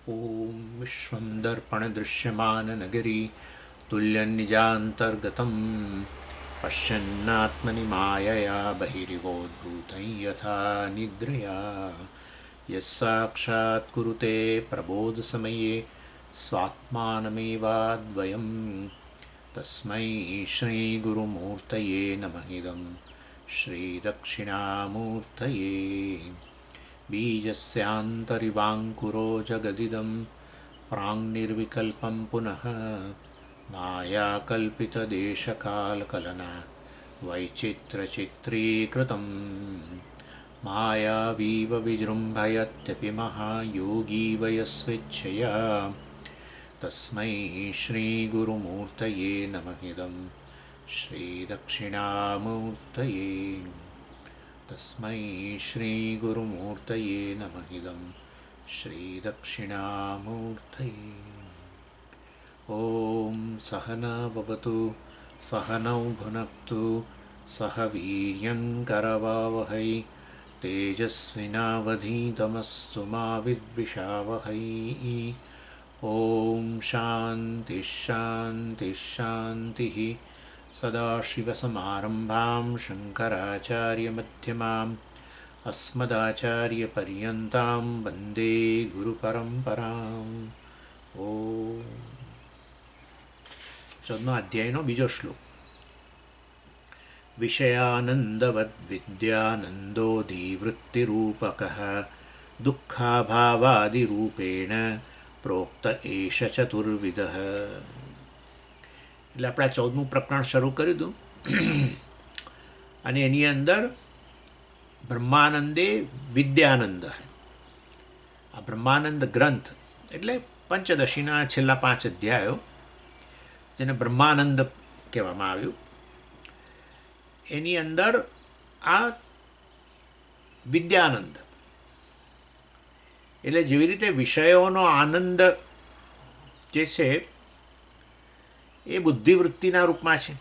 ॐ विश्वं दर्पणदृश्यमाननगरी तुल्यन्निजान्तर्गतं पश्यन्नात्मनि मायया बहिरिवोद्भूतं यथा निद्रया यस्साक्षात् कुरुते प्रबोधसमये स्वात्मानमेवाद्वयं तस्मै श्रीगुरुमूर्तये नमः इदं श्रीदक्षिणामूर्तये बीजस्यान्तरिवाङ्कुरो जगदिदं प्राङ्निर्विकल्पं पुनः मायाकल्पितदेशकालकलना वैचित्रचित्रीकृतं मायावीव विजृम्भयत्यपि महायोगी वयस्वेच्छया तस्मै श्रीगुरुमूर्तये नमः इदं श्रीदक्षिणामूर्तये तस्मै श्रीगुरुमूर्तये नमः इदं श्रीदक्षिणामूर्तये। ॐ सहना भवतु सहनौ भुनक्तु सह वीर्यङ्करवावहै तेजस्विनावधीतमस्तु मा विद्विषावहै। ॐ शान्तिः शान्तिः शान्तिः। सदाशिवसमारम्भां शङ्कराचार्यमध्यमाम् अस्मदाचार्यपर्यन्तां वन्दे गुरुपरम्पराम्। ઓમ 14મા અધ્યાયનો બીજો શ્લોક. વિષયાનંદવદ્વિદ્યાનંદોધિવૃત્તિરૂપકઃ દુઃખાભાવાદિરૂપેણ પ્રોક્ત એષ ચતુર્વિધઃ. એટલે આપણે આ 14મું પ્રકરણ શરૂ કર્યું હતું અને એની અંદર બ્રહ્માનંદે વિદ્યાનંદ, આ બ્રહ્માનંદ ગ્રંથ એટલે પંચદશીના છેલ્લા 5 અધ્યાયો જેને બ્રહ્માનંદ કહેવામાં આવ્યું, એની અંદર આ વિદ્યાનંદ એટલે જેવી રીતે વિષયોનો આનંદ જે છે એ બુદ્ધિવૃત્તિના રૂપમાં છે.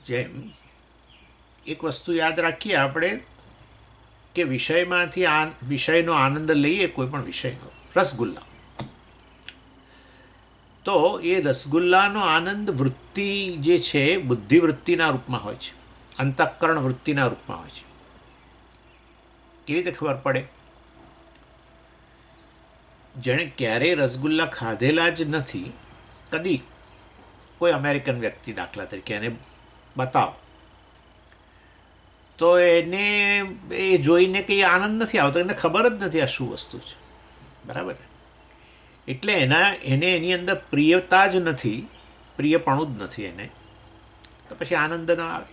જેમ એક વસ્તુ યાદ રાખીએ આપણે કે વિષયમાંથી વિષયનો આનંદ લઈએ, કોઈ પણ વિષયનો, રસગુલ્લા, તો એ રસગુલ્લાનો આનંદ વૃત્તિ જે છે બુદ્ધિવૃત્તિના રૂપમાં હોય છે, અંતઃકરણ વૃત્તિના રૂપમાં હોય છે. કેવી રીતે ખબર પડે? જેણે ક્યારેય રસગુલ્લા ખાધેલા જ નથી, કદી કોઈ અમેરિકન વ્યક્તિ દાખલા તરીકે એને બતાવો તો એને એ જોઈને કંઈ આનંદ નથી આવતો, એને ખબર જ નથી આ શું વસ્તુ છે, બરાબર ને? એટલે એને એની અંદર પ્રિયતા જ નથી, પ્રિયપણું જ નથી એને, તો પછી આનંદ ન આવે.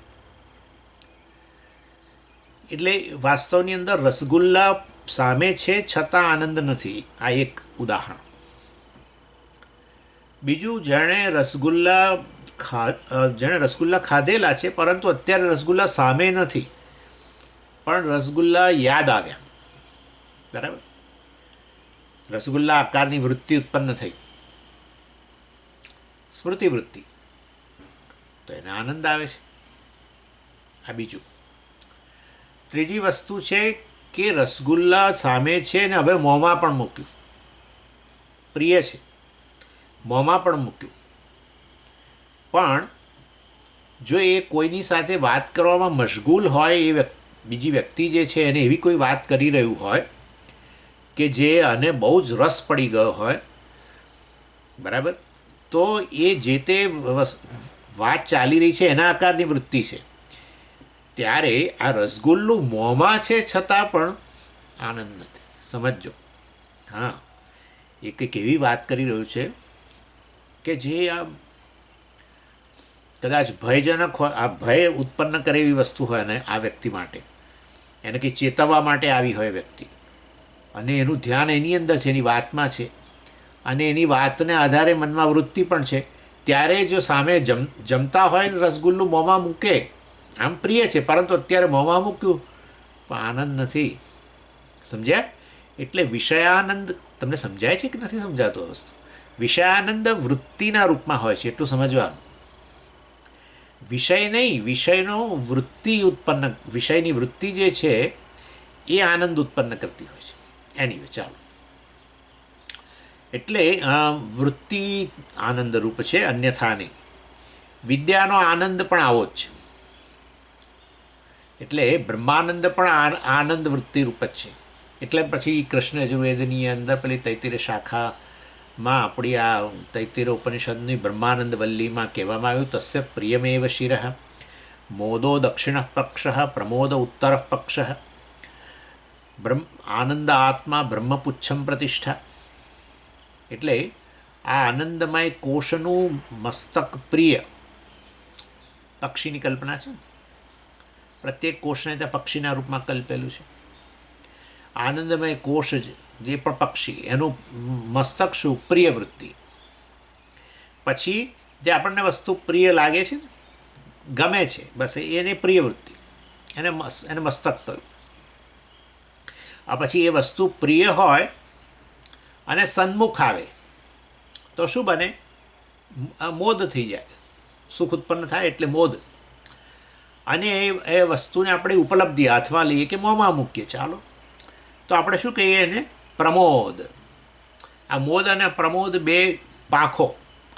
એટલે વાસ્તવની અંદર રસગુલ્લા સામે છે છતાં આનંદ નથી. આ એક ઉદાહરણ. બીજું, જેણે રસગુલ્લા ખાધેલા છે પરંતુ અત્યારે રસગુલ્લા સામે નથી, પણ રસગુલ્લા યાદ આવ્યા, બરાબર? રસગુલ્લા આકારની વૃત્તિ ઉત્પન્ન થઈ, સ્મૃતિ વૃત્તિ, તો એને આનંદ આવે છે. આ બીજું. ત્રીજી વસ્તુ છે કે રસગુલ્લા સામે છે ને હવે મોંમાં પણ મૂક્યું, પ્રિય છે, મોંમાં પણ મૂક્યું, પણ જો એ કોઈની સાથે વાત કરવામાં મશગુલ હોય, એ બીજી વ્યક્તિ જે છે એને એવી કોઈ વાત કરી રહ્યું હોય કે જે આને બહુ જ રસ પડી ગયો હોય, બરાબર, તો એ જે તે વાત ચાલી રહી છે એના આકારની વૃત્તિ છે, ત્યારે આ રસગુલ્લું મોંમાં છે છતાં પણ આનંદ નથી. સમજો, હા, એ કંઈક એવી વાત કરી રહ્યું છે કે જે આ કદાચ ભયજનક હોય, આ ભય ઉત્પન્ન કરે એવી વસ્તુ હોય ને આ વ્યક્તિ માટે, એને કંઈ ચેતવવા માટે આવી હોય વ્યક્તિ, અને એનું ધ્યાન એની અંદર છે, એની વાતમાં છે, અને એની વાતને આધારે મનમાં વૃત્તિ પણ છે, ત્યારે જો સામે જમતા હોય ને રસગુલ્લું મોંમાં મૂકે, આમ પ્રિય છે પરંતુ અત્યારે મોંમાં મૂક્યું પણ આનંદ નથી. સમજ્યા? એટલે વિષયાનંદ તમને સમજાય છે કે નથી સમજાતો? વસ્તુ વિષયાનંદ વૃત્તિના રૂપમાં હોય છે, એટલું સમજવાનું. વિષય નહીં, વિષયનો વૃત્તિ ઉત્પન્ન, વિષયની વૃત્તિ જે છે એ આનંદ ઉત્પન્ન કરતી હોય છે. એનીવે, ચાલો એટલે વૃત્તિ આનંદરૂપ છે, અન્યથા નહીં. વિદ્યાનો આનંદ પણ આવો જ છે. એટલે બ્રહ્માનંદ પણ આનંદ વૃત્તિરૂપ જ છે. એટલે પછી કૃષ્ણ યજુર્વેદની અંદર પેલી તૈત્તિરીય શાખામાં આપણી આ તૈત્તિરીય ઉપનિષદની બ્રહ્માનંદ વલ્લીમાં કહેવામાં આવ્યું, તસ્ય પ્રિયમેવ શિરઃ મોદો દક્ષિણ પક્ષ પ્રમોદ ઉત્તર પક્ષ આનંદ આત્મા બ્રહ્મપુચ્છમ પ્રતિષ્ઠા. એટલે આ આનંદમય કોષનું મસ્તક પ્રિય પક્ષીની કલ્પના છે. પ્રત્યેક કોષને ત્યાં પક્ષીના રૂપમાં કલ્પેલું છે. આનંદમય કોષ જે પણ પક્ષી એનું મસ્તક શું? પ્રિય વૃત્તિ. પછી જે આપણને વસ્તુ પ્રિય લાગે છે, ગમે છે, બસ એને પ્રિય વૃત્તિ, એને મસ્તક કહ્યું. આ પછી એ વસ્તુ પ્રિય હોય અને સન્મુખ આવે તો શું બને? મોદ થઈ જાય, સુખ ઉત્પન્ન થાય એટલે મોદ. અને એ વસ્તુને આપણે ઉપલબ્ધિ હાથમાં લઈએ કે મોંમાં મૂકીએ, ચાલો તો આપણે શું કહીએ એને? પ્રમોદ. આ મોદ અને પ્રમોદ બે પાંખો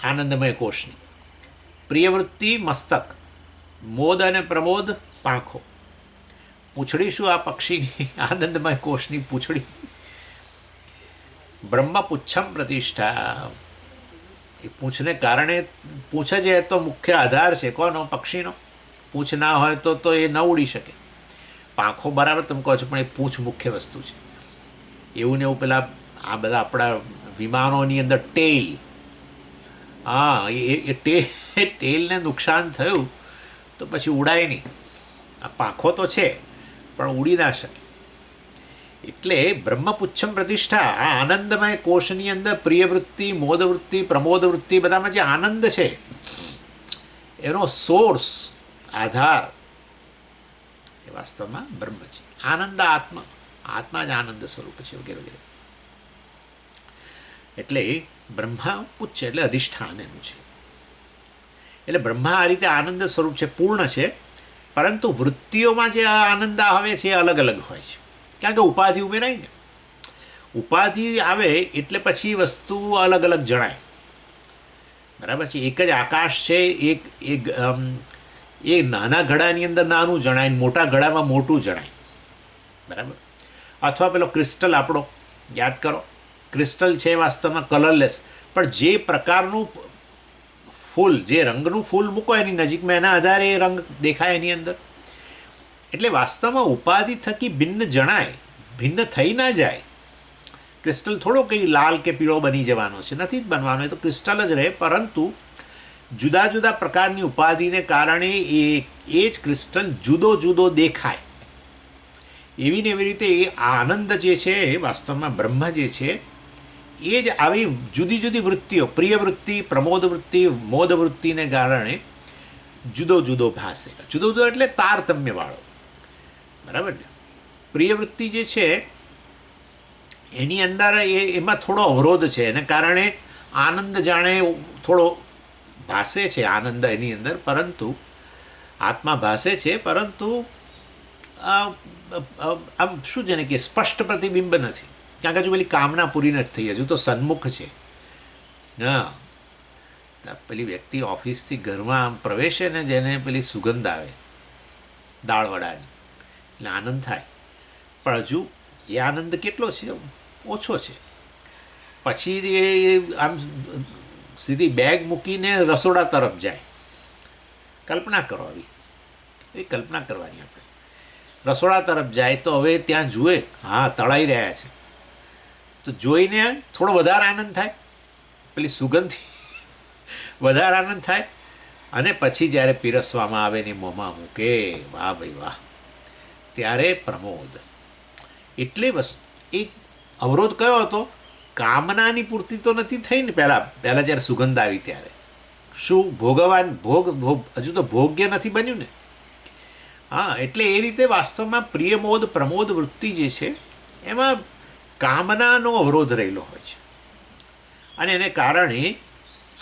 આનંદમય કોષની. પ્રિયવૃત્તિ મસ્તક, મોદ અને પ્રમોદ પાંખો. પૂંછડી શું? આ પક્ષીની આનંદમય કોષની પૂંછડી. બ્રહ્મપુચ્છમ પ્રતિષ્ઠા. એ પૂંછને કારણે, પૂંછ જ એ તો મુખ્ય આધાર છે કોનો? પક્ષીનો. પૂંછ ના હોય તો એ ન ઉડી શકે. પાંખો બરાબર તમે કહો છો, પણ એ પૂંછ મુખ્ય વસ્તુ છે. એવું ને એવું પેલા આ બધા આપણા વિમાનોની અંદર ટેલ, હા, એ ટેલને નુકસાન થયું તો પછી ઉડાય નહીં. આ પાંખો તો છે પણ ઉડી ના શકે. એટલે બ્રહ્મપુચ્છમ પ્રતિષ્ઠા. આ આનંદમય કોષની અંદર પ્રિયવૃત્તિ, મોદવૃત્તિ, પ્રમોદવૃત્તિ બધામાં જે આનંદ છે એનો સોર્સ, આધાર એ વાસ્તવમાં બ્રહ્મ છે. આનંદ આત્મા, આત્મા જ આનંદ સ્વરૂપ છે, વગેરે વગેરે. એટલે બ્રહ્મા પુચ્છ એટલે અધિષ્ઠાન એનું છે. એટલે બ્રહ્મા આ રીતે આનંદ સ્વરૂપ છે, પૂર્ણ છે. પરંતુ વૃત્તિઓમાં જે આનંદ આવે છે એ અલગ અલગ હોય છે, કારણ કે ઉપાધિ ઉમેરાય ને. ઉપાધિ આવે એટલે પછી વસ્તુ અલગ અલગ જણાય. બરાબર છે. એક જ આકાશ છે, એ નાના ઘડાની અંદર નાનું જણાય, મોટા ઘડામાં મોટું જણાય. બરાબર. અથવા પેલો ક્રિસ્ટલ આપણો યાદ કરો, ક્રિસ્ટલ છે વાસ્તવમાં કલરલેસ, પણ જે પ્રકારનું ફૂલ, જે રંગનું ફૂલ મૂકો એની નજીકમાં, એના આધારે એ રંગ દેખાય એની અંદર. એટલે વાસ્તવમાં ઉપાધિ થકી ભિન્ન જણાય, ભિન્ન થઈ ના જાય. ક્રિસ્ટલ થોડો કંઈ લાલ કે પીળો બની જવાનો છે, નથી જ બનવાનો, એ તો ક્રિસ્ટલ જ રહે. પરંતુ જુદા જુદા પ્રકારની ઉપાધિને કારણે એ જ ક્રિસ્ટલ જુદો જુદો દેખાય. એવી ને એવી રીતે એ આનંદ જે છે, વાસ્તવમાં બ્રહ્મ જે છે, એ જ આવી જુદી જુદી વૃત્તિઓ, પ્રિય વૃત્તિ, પ્રમોદ વૃત્તિ, મોદ વૃત્તિને કારણે જુદો જુદો ભાષે. જુદો જુદો એટલે તારતમ્યવાળો. બરાબર ને. પ્રિય વૃત્તિ જે છે એની અંદર એમાં થોડો અવરોધ છે, એને કારણે આનંદ જાણે થોડો ભાષે છે, આનંદ એની અંદર, પરંતુ આત્મા ભાષે છે, પરંતુ આમ શું છે ને કે સ્પષ્ટ પ્રતિબિંબ નથી, કારણ કે હજુ પેલી કામના પૂરી નથી થઈ, હજુ તો સન્મુખ છે. હા, પેલી વ્યક્તિ ઓફિસથી ઘરમાં આમ પ્રવેશે ને, જેને પેલી સુગંધ આવે દાળવડાની, એટલે આનંદ થાય. પણ હજુ એ આનંદ કેટલો છે? ઓછો છે. પછી એ આમ સીધી બેગ મૂકીને રસોડા તરફ જાય. કલ્પના કરો, આવી એ કલ્પના કરવાની. આપણે રસોડા તરફ જાય તો હવે ત્યાં જુએ, હા તળાઈ રહ્યા છે, તો જોઈને થોડો વધારે આનંદ થાય, પેલી સુગંધથી વધારે આનંદ થાય. અને પછી જ્યારે પીરસવામાં આવે ને મોંમાં મૂકે, વાહ ભાઈ વાહ, ત્યારે પ્રમોદ. એટલે એક અવરોધ કયો હતો? કામનાની પૂર્તિ તો નથી થઈ ને. પહેલાં જ્યારે સુગંધ આવી ત્યારે શું હજુ તો ભોગ્ય નથી બન્યું ને. હા, એટલે એ રીતે વાસ્તવમાં પ્રિયમોદ પ્રમોદ વૃત્તિ જે છે એમાં કામનાનો અવરોધ રહેલો હોય છે, અને એને કારણે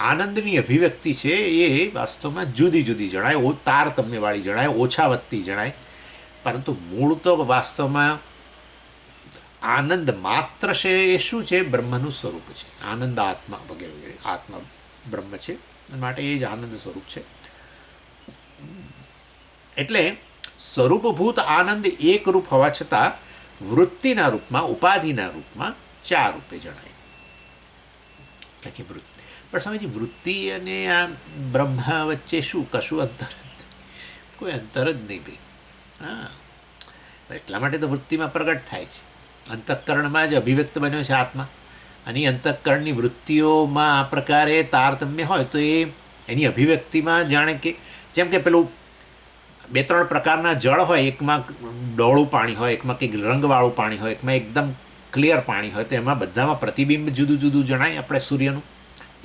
આનંદની અભિવ્યક્તિ છે એ વાસ્તવમાં જુદી જુદી જણાય, તારતમ્યવાળી જણાય, ઓછા વધતી જણાય. પરંતુ મૂળ તો વાસ્તવમાં આનંદ માત્ર છે એ શું છે? બ્રહ્મનું સ્વરૂપ છે. આનંદ આત્મા વગેરે વગેરે. આત્મા બ્રહ્મ છે માટે એ જ આનંદ સ્વરૂપ છે. એટલે સ્વરૂપભૂત આનંદ એક રૂપ હોવા છતાં વૃત્તિના રૂપમાં, ઉપાધિના રૂપમાં ચાર રૂપે જણાય. કારણ કે વૃત્તિ પણ સ્વામીજી, વૃત્તિ અને આ બ્રહ્મ વચ્ચે શું કશું અંતર જ નથી. કોઈ અંતર જ નહીં ભાઈ. હા, એટલા માટે તો વૃત્તિમાં પ્રગટ થાય છે. અંતઃકરણમાં જ અભિવ્યક્ત બન્યો છે આત્મા. અને અંતઃકરણની વૃત્તિઓમાં આ પ્રકારે તારતમ્ય હોય તો એ એની અભિવ્યક્તિમાં જાણે કે જેમ કે પેલું 2-3 પ્રકારના જળ હોય, એકમાં ડોળું પાણી હોય, એકમાં કંઈક રંગવાળું પાણી હોય, એકમાં એકદમ ક્લિયર પાણી હોય, તો એમાં બધામાં પ્રતિબિંબ જુદું જુદું જણાય આપણે સૂર્યનું.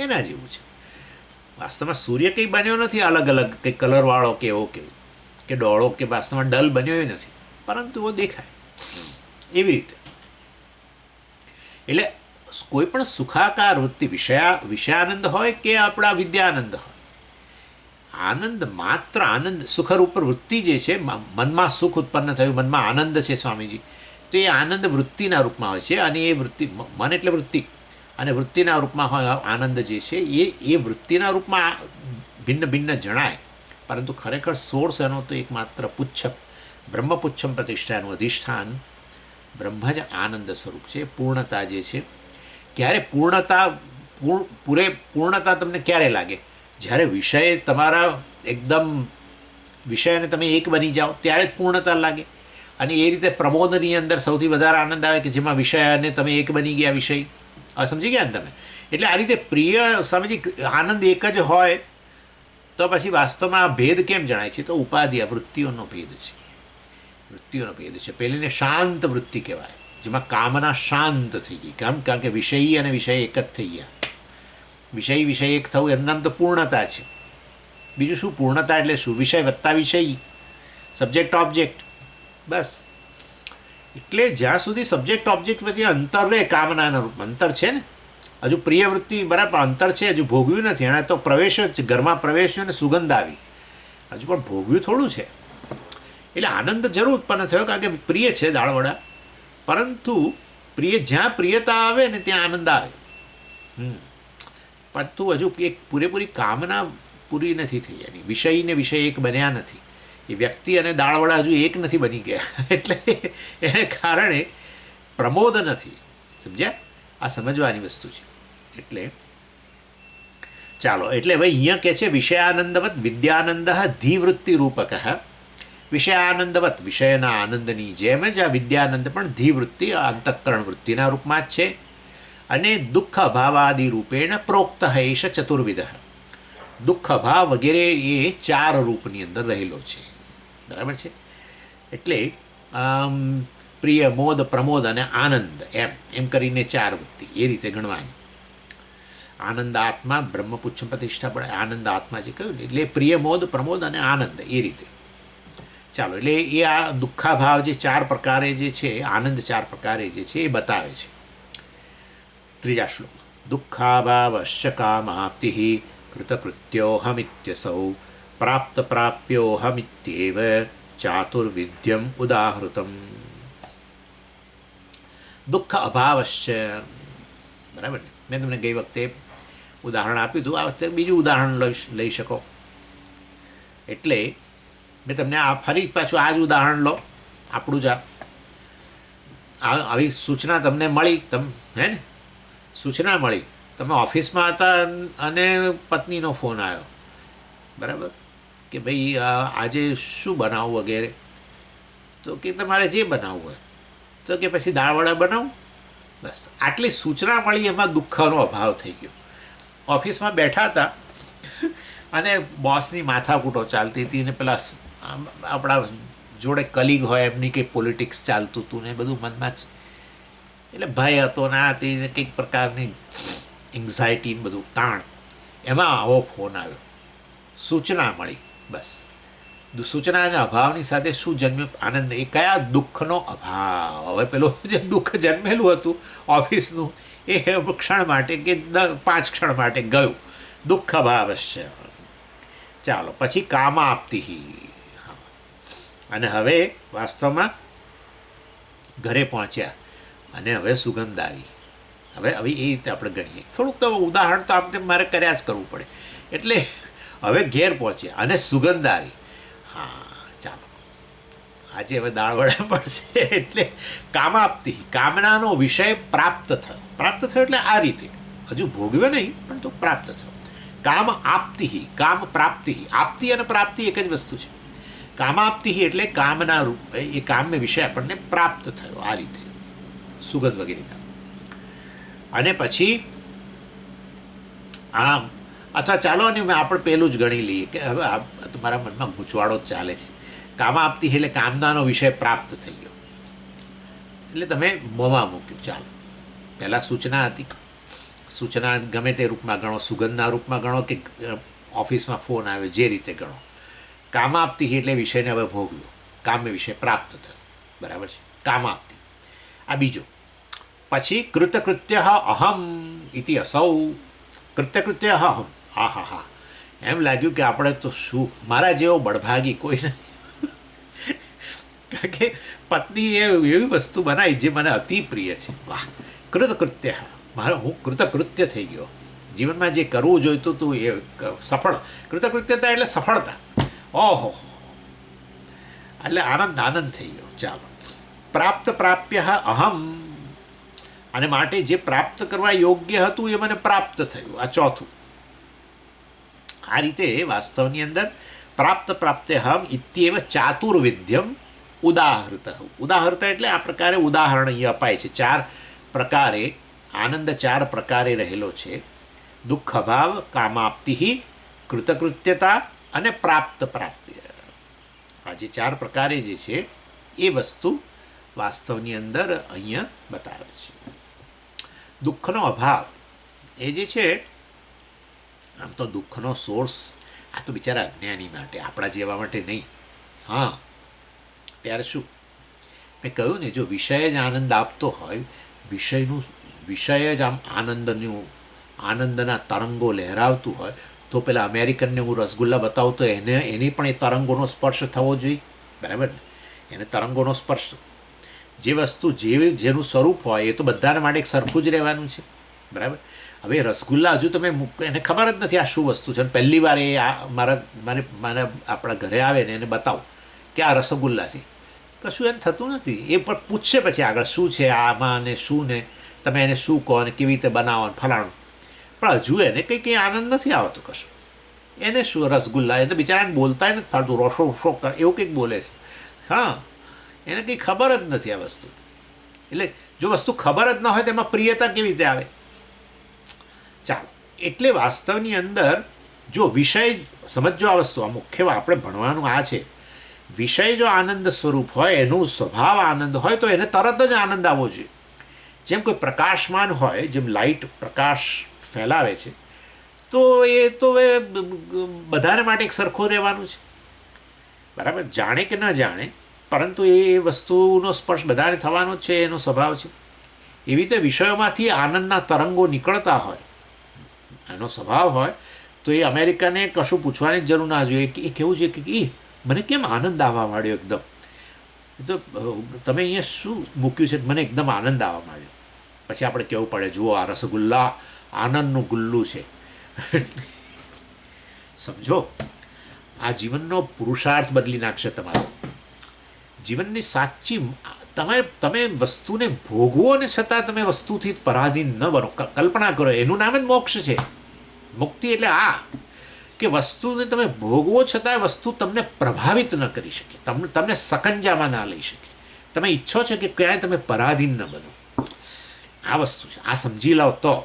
એના જેવું છે. વાસ્તવમાં સૂર્ય કંઈ બન્યો નથી અલગ અલગ, કંઈક કલરવાળો કે એવો કે ડોળો કે વાસ્તવમાં ડલ બન્યો એ નથી, પરંતુ એવો દેખાય એવી રીતે. એટલે કોઈ પણ સુખાકાર વૃત્તિ વિષયાનંદ હોય કે આપણા વિદ્યાનંદ હોય, આનંદ માત્ર આનંદ સુખરૂપ વૃત્તિ જે છે, મનમાં સુખ ઉત્પન્ન થયું, મનમાં આનંદ છે સ્વામીજી, તો એ આનંદ વૃત્તિના રૂપમાં હોય છે. અને એ વૃત્તિ, મન એટલે વૃત્તિ, અને વૃત્તિના રૂપમાં હોય આનંદ જે છે એ વૃત્તિના રૂપમાં ભિન્ન ભિન્ન જણાય, પરંતુ ખરેખર સોર્સ એનો તો એકમાત્ર પુચ્છમ, બ્રહ્મપુચ્છમ પ્રતિષ્ઠાનું અધિષ્ઠાન બ્રહ્મ જ આનંદ સ્વરૂપ છે. પૂર્ણતા જે છે, ક્યારે પૂર્ણતા તમને ક્યારે લાગે? જ્યારે વિષય તમારા એકદમ વિષયને તમે એક બની જાઓ ત્યારે જ પૂર્ણતા લાગે. અને એ રીતે પ્રમોદની અંદર સૌથી વધારે આનંદ આવે કે જેમાં વિષય અને તમે એક બની ગયા વિષય. આ સમજી ગયા ને તમે? એટલે આ રીતે પ્રિય સમજી આનંદ એક જ હોય તો પછી વાસ્તવમાં ભેદ કેમ જણાય છે? તો ઉપાધિ, આ વૃત્તિઓનો ભેદ છે. વૃત્તિઓનો ભેદ છે. પહેલીને શાંત વૃત્તિ કહેવાય, જેમાં કામના શાંત થઈ ગઈ. કારણ કે વિષયી અને વિષય એક જ થઈ ગયા. વિષય એક થવું એનું નામ તો પૂર્ણતા છે. બીજું શું પૂર્ણતા એટલે શું? વિષય વત્તા વિષયી, સબ્જેક્ટ ઓબ્જેક્ટ, બસ. એટલે જ્યાં સુધી સબ્જેક્ટ ઓબ્જેક્ટ વચ્ચે અંતર રહે, કામનાના રૂપમાં અંતર છે ને, હજુ પ્રિય વૃત્તિ બરાબર અંતર છે, હજુ ભોગવ્યું નથી. એણે તો પ્રવેશ્યો જ, ઘરમાં પ્રવેશ્યો અને સુગંધ આવી, હજુ પણ ભોગવ્યું થોડું છે. એટલે આનંદ જરૂર ઉત્પન્ન થયો કારણ કે પ્રિય છે દાળવડા, પરંતુ જ્યાં પ્રિયતા આવે ને ત્યાં આનંદ આવે. પરંતુ હજુ એક પૂરેપૂરી કામના પૂરી નથી થઈ એની. વિષય ને વિષય એક બન્યા નથી. એ વ્યક્તિ અને દાળવડા હજુ એક નથી બની ગયા. એટલે એને કારણે પ્રમોદ નથી. સમજ્યા? આ સમજવાની વસ્તુ છે. એટલે ચાલો, એટલે હવે અહીંયા કહે છે વિષયાનંદવત વિદ્યાનંદ ધીવૃત્તિ રૂપક. વિષયાનંદવત, વિષયના આનંદની જેમ જ આ વિદ્યાનંદ પણ ધીવૃત્તિ, અંતઃકરણ વૃત્તિના રૂપમાં જ છે. અને દુઃખ અભાવાદિ રૂપેણ પ્રોક્ત એષ ચતુર્વિધ. દુઃખ અભાવ વગેરે એ 4 રૂપની અંદર રહેલો છે. બરાબર છે? એટલે પ્રિય, મોદ, પ્રમોદ અને આનંદ, એમ કરીને 4 વૃત્તિ એ રીતે ગણવાની. આનંદ આત્મા, બ્રહ્મપુચ્છમ પ્રતિષ્ઠા પડે, આનંદ આત્મા જે કહ્યું ને, એટલે પ્રિય, મોદ, પ્રમોદ અને આનંદ એ રીતે. ચાલો, એટલે એ આ દુઃખાભાવ જે 4 પ્રકારે જે છે, આનંદ 4 પ્રકારે જે છે એ બતાવે છે. ત્રીજા શ્લોકમાં દુઃખાભાવશ્ચ કામાપ્તિ કૃતકૃત્યોહમિત્યસૌ પ્રાપ્ત પ્રાપ્યોહમિત્યેવ ચાતુર્વિધ્યમ ઉદાહૃતમ. દુઃખ અભાવશ્ચ, બરાબર ને? મેં તમને ગઈ વખતે ઉદાહરણ આપ્યું હતું, આ વખતે બીજું ઉદાહરણ લઈ શકો. એટલે મેં તમને આ ફરી પાછું આ જ ઉદાહરણ લો, આપણું જ આવી સૂચના તમને મળી, હે ને? સૂચના મળી, તમે ઓફિસમાં હતા અને પત્નીનો ફોન આવ્યો, બરાબર, કે ભાઈ આજે શું બનાવવું વગેરે. તો કે તમારે જે બનાવવું હોય. તો કે પછી દાળવડા બનાવું. બસ આટલી સૂચના મળી, એમાં દુઃખનો અભાવ થઈ ગયો. ઓફિસમાં બેઠા હતા અને બોસની માથાકૂટો ચાલતી હતી, ને પેલા આપણા જોડે કલીગ હોય એમની કંઈક પોલિટિક્સ ચાલતું હતું ને બધું મનમાં જ. એટલે ભય હતો ને આ હતી, કંઈક પ્રકારની એન્ઝાયટી બધું તાણ. એમાં આવો ફોન આવ્યો, સૂચના મળી. બસ સૂચનાના અભાવની સાથે શું જન્મ્યો? આનંદ. એ કયા? દુઃખનો અભાવ. હવે પેલું જે દુઃખ જન્મેલું હતું ઓફિસનું, એ ક્ષણ માટે કે 5 ક્ષણ માટે ગયું. દુઃખ અભાવ છે. ચાલો, પછી કામાપ્તિ. અને હવે વાસ્તવમાં ઘરે પહોંચ્યા અને હવે સુગંધ આવી. હવે હવે એ રીતે આપણે ગણીએ. થોડુંક તો ઉદાહરણ તો આમ તેમ મારે કર્યા જ કરવું પડે. એટલે હવે ઘેર પહોંચ્યા અને સુગંધ આવી. હા, ચાલો આજે હવે દાળ વડા પડશે. એટલે કામાપ્તિ, કામનાનો વિષય પ્રાપ્ત થયો. પ્રાપ્ત થયો એટલે આ રીતે, હજુ ભોગવ્યો નહીં પણ તો પ્રાપ્ત થયો. કામ આપતિ, કામ પ્રાપ્તિ. આપતિ અને પ્રાપ્તિ એક જ વસ્તુ છે. કામાપ્તિ એટલે કામના રૂપ, એ કામ્ય વિષય આપણને પ્રાપ્ત થયો આ રીતે, સુગંધ વગેરેના. અને પછી આમ, અથવા ચાલો અને આપણે પેલું જ ગણી લઈએ કે હવે તમારા મનમાં ગૂંચવાડો જ ચાલે છે. કામાપ્તિ એટલે કામનાનો વિષય પ્રાપ્ત થઈ ગયો એટલે તમે મોંમાં મૂક્યું. ચાલો, પહેલાં સૂચના હતી. સૂચના ગમે તે રૂપમાં ગણો, સુગંધના રૂપમાં ગણો કે ઓફિસમાં ફોન આવે, જે રીતે ગણો. કામાપ્તિ એટલે વિષયને હવે ભોગવ્યો, કામ્ય વિષય પ્રાપ્ત થયો. બરાબર છે, કામાપ્તિ. આ બીજો. પછી કૃતકૃત્ય અહમ ઇતિ અસૌ. કૃત્ય અહમ. હા હા હા, એમ લાગ્યું કે આપણે તો શું, મારા જેવો બળભાગી કોઈ નહીં. કારણ કે પત્નીએ એવી વસ્તુ બનાવી જે મને અતિ પ્રિય છે. વાહ, કૃતકૃત્ય. હું કૃતકૃત્ય થઈ ગયો. જીવનમાં જે કરવું જોઈતું હતું એ સફળ. કૃતકૃત્યતા એટલે સફળતા. ઓહો, એટલે આનંદ આનંદ થઈ ગયો. ચાલો, પ્રાપ્ત પ્રાપ્ય અહમ. અને માટે જે પ્રાપ્ત કરવા યોગ્ય હતું એ મને પ્રાપ્ત થયું. આ ચોથું. આ રીતે વાસ્તવની અંદર પ્રાપ્ત પ્રાપ્ત્યહમ ઇત્યેવ ચાતુર્વિધ્યમ ઉદાહૃત. ઉદાહૃત એટલે આ પ્રકારે ઉદાહરણ અહીંયા અપાય છે. 4 પ્રકારે આનંદ 4 પ્રકારે રહેલો છે. દુઃખ અભાવ, કામાપ્તિ, કૃતકૃત્યતા અને પ્રાપ્ત પ્રાપ્ય. આ જે 4 પ્રકારે જે છે એ વસ્તુ વાસ્તવની અંદર અહીંયા બતાવે છે. દુઃખનો અભાવ એ જે છે, આમ તો દુઃખનો સોર્સ આ તો બિચારા અજ્ઞાની માટે, આપણા જેવા માટે નહીં. હા, ત્યારે શું મેં કહ્યું ને, જો વિષય જ આનંદ આપતો હોય, વિષય જ આમ આનંદના તરંગો લહેરાવતું હોય, તો પેલા અમેરિકનને હું રસગુલ્લા બતાવું તો એની પણ એ તરંગોનો સ્પર્શ થવો જોઈએ. બરાબર ને? એને તરંગોનો સ્પર્શ, જે વસ્તુ જેનું સ્વરૂપ હોય એ તો બધાને માટે એક સરખું જ રહેવાનું છે. બરાબર? હવે રસગુલ્લા હજુ તમે એને ખબર જ નથી આ શું વસ્તુ છે. પહેલી વાર એ મારા આપણા ઘરે આવે ને એને બતાવો કે આ રસગુલ્લા છે, કશું એને થતું નથી. એ પણ પૂછશે પછી આગળ શું છે આમાં ને શું, ને તમે એને શું કહો અને કેવી રીતે બનાવો ને ફલાણું. પણ હજુ એને કંઈ આનંદ નથી આવતો કશું. એને શું રસગુલ્લા, એ તો બિચારાને બોલતાય નથી થતું, રોશો રોશો એવું કંઈક બોલે છે. હા, એને કંઈ ખબર જ નથી આ વસ્તુ. એટલે જો વસ્તુ ખબર જ ન હોય તો એમાં પ્રિયતા કેવી રીતે આવે? ચાલો, એટલે વાસ્તવની અંદર જો વિષય સમજો આ વસ્તુ, આ મુખ્ય આપણે ભણવાનું આ છે. વિષય જો આનંદ સ્વરૂપ હોય, એનું સ્વભાવ આનંદ હોય, તો એને તરત જ આનંદ આવવો જોઈએ. જેમ કોઈ પ્રકાશમાન હોય, જેમ લાઇટ પ્રકાશ ફેલાવે છે, તો એ તો એ બધાને માટે એક સરખું રહેવાનું છે. બરાબર? જાણે કે ન જાણે, પરંતુ એ વસ્તુનો સ્પર્શ બધાને થવાનો જ છે, એનો સ્વભાવ છે. એવી રીતે વિષયોમાંથી આનંદના તરંગો નીકળતા હોય, એનો સ્વભાવ હોય, તો એ અમેરિકાને કશું પૂછવાની જ જરૂર ના જોઈએ કે એ કેવું છે કે એ મને કેમ આનંદ આવવા માંડ્યો એકદમ. તો તમે અહીંયા શું મૂક્યું છે, મને એકદમ આનંદ આવવા માંડ્યો. પછી આપણે કહેવું પડે, જુઓ આ રસગુલ્લા આનંદનું ગુલ્લું છે. સમજો, આ જીવનનો પુરુષાર્થ બદલી નાખશે તમારો. જીવનની સાચી તમે વસ્તુને ભોગવો ને છતાં તમે વસ્તુથી પરાધીન ન બનો. કલ્પના કરો, એનું નામ જ મોક્ષ છે. મુક્તિ એટલે આ કે વસ્તુને તમે ભોગવો છતાં વસ્તુ તમને પ્રભાવિત ન કરી શકે, તમને સકંજામાં ના લઈ શકે. તમે ઈચ્છો છો કે ક્યાંય તમે પરાધીન ન બનો. આ વસ્તુ છે, આ સમજી લો તો.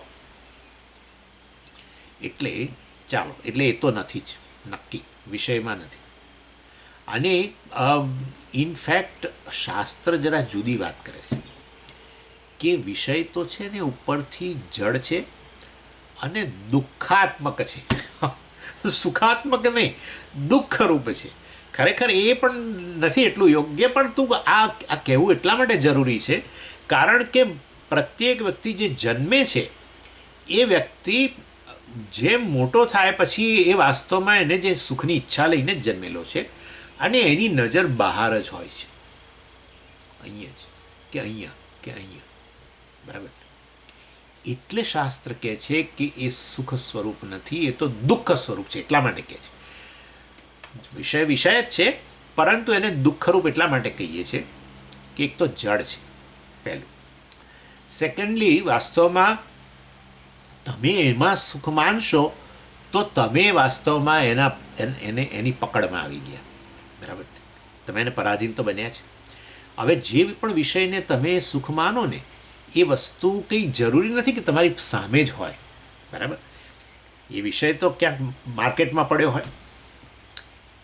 એટલે ચાલો, એટલે એ તો નથી જ નક્કી, વિષયમાં નથી. અને ઇનફેક્ટ શાસ્ત્ર જરા જુદી વાત કરે છે કે વિષય તો છે ને ઉપરથી જડ છે અને દુઃખાત્મક છે. સુખાત્મક નહીં, દુઃખરૂપ છે. ખરેખર એ પણ નથી એટલું યોગ્ય, પણ તું આ કહેવું એટલા માટે જરૂરી છે કારણ કે પ્રત્યેક વ્યક્તિ જે જન્મે છે એ વ્યક્તિ જેમ મોટો થાય પછી એ વાસ્તવમાં એને જે સુખની ઈચ્છા લઈને જ જન્મેલો છે અને એની નજર બહાર જ હોય છે, અહીંયા જ કે અહીંયા કે અહીંયા. બરાબર. એટલે શાસ્ત્ર કહે છે કે એ સુખ સ્વરૂપ નથી, એ તો દુઃખ સ્વરૂપ છે. એટલા માટે કહે છે વિષય વિષય જ છે, પરંતુ એને દુઃખરૂપ એટલા માટે કહીએ છીએ કે એક તો જડ છે પહેલું. સેકન્ડલી, વાસ્તવમાં તમે એમાં સુખ માનશો તો તમે વાસ્તવમાં એની પકડમાં આવી ગયા. બરાબર. તમે એને પરાધીન તો બન્યા છે. હવે જે પણ વિષયને તમે સુખ માનો ને, એ વસ્તુ કંઈ જરૂરી નથી કે તમારી સામે જ હોય. બરાબર. એ વિષય તો ક્યાંક માર્કેટમાં પડ્યો હોય,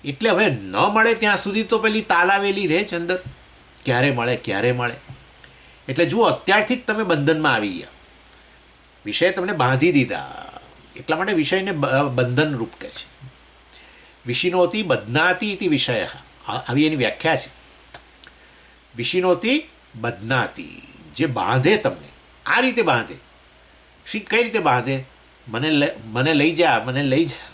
એટલે હવે ન મળે ત્યાં સુધી તો પેલી તાલાવેલી રહે જ અંદર, ક્યારે મળે ક્યારે મળે. એટલે જુઓ, અત્યારથી જ તમે બંધનમાં આવી ગયા. વિષય તમને બાંધી દીધા. એટલા માટે વિષયને બંધન રૂપ કહે છે. વિષિનોતિ બધનાતિ ઇતિ વિષય, આવી એની વ્યાખ્યા છે. વિષિનોતિ બધનાતિ, જે બાંધે તમને, આ રીતે બાંધે. કઈ રીતે બાંધે? મને લઈ જા, મને લઈ જા.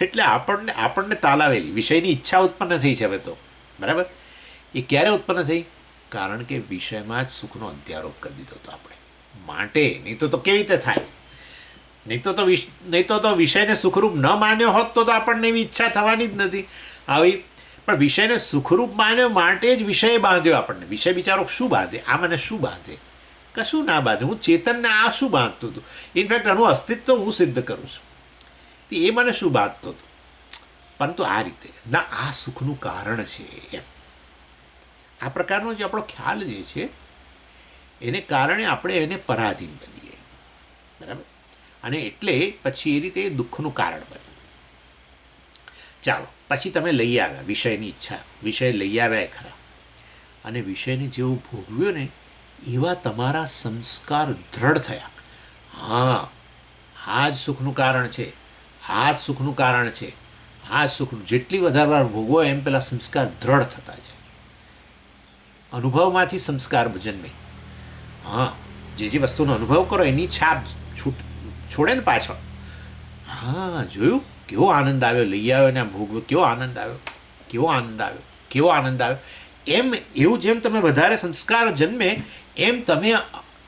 એટલે આપણને તાલાવેલી વિષયની ઈચ્છા ઉત્પન્ન થઈ છે હવે તો. બરાબર. એ ક્યારે ઉત્પન્ન થઈ? કારણ કે વિષયમાં જ સુખનો અધ્યારોપ કરી દીધો હતો આપણે માટે. નહીં તો કેવી રીતે થાય? નહીં તો વિષયને સુખરૂપ ન માન્યો હોત તો આપણને એવી ઈચ્છા થવાની જ નથી આવી. પણ વિષયને સુખરૂપ માન્યો માટે જ વિષય બાંધ્યો આપણને. વિષય બિચારો શું બાંધે? આ મને શું બાંધે? કશું ના બાંધે. હું ચેતનને આ શું બાંધતું હતું? ઇનફેક્ટ આનું અસ્તિત્વ હું સિદ્ધ કરું છું, એ મને શું બાંધતો હતો? પરંતુ આ રીતે ના, આ સુખનું કારણ છે એમ. આ પ્રકારનો જે આપણો ખ્યાલ જે છે એને કારણે આપણે એને પરાધીન બનીએ. બરાબર. અને એટલે પછી એ રીતે દુઃખનું કારણ બને. ચાલો, પછી તમે લઈ આવ્યા વિષયની ઈચ્છા, વિષય લઈ આવ્યા ખરા, અને વિષયને જેવું ભોગવ્યું ને એવા તમારા સંસ્કાર દ્રઢ થયા. હા, આ જ સુખનું કારણ છે, આ જ સુખનું કારણ છે, આ જ સુખનું. જેટલી વધારે વાર ભોગવો એમ પેલા સંસ્કાર દ્રઢ થતા જાય. અનુભવમાંથી સંસ્કાર જન્મે. હા, જે વસ્તુનો અનુભવ કરો એની છાપ છોડે ને પાછળ. હા, જોયું કેવો આનંદ આવ્યો, લઈ આવ્યો ને ભોગવ્યો, કેવો આનંદ આવ્યો, કેવો આનંદ આવ્યો, કેવો આનંદ આવ્યો. એવું જેમ તમે વધારે સંસ્કાર જન્મે એમ તમે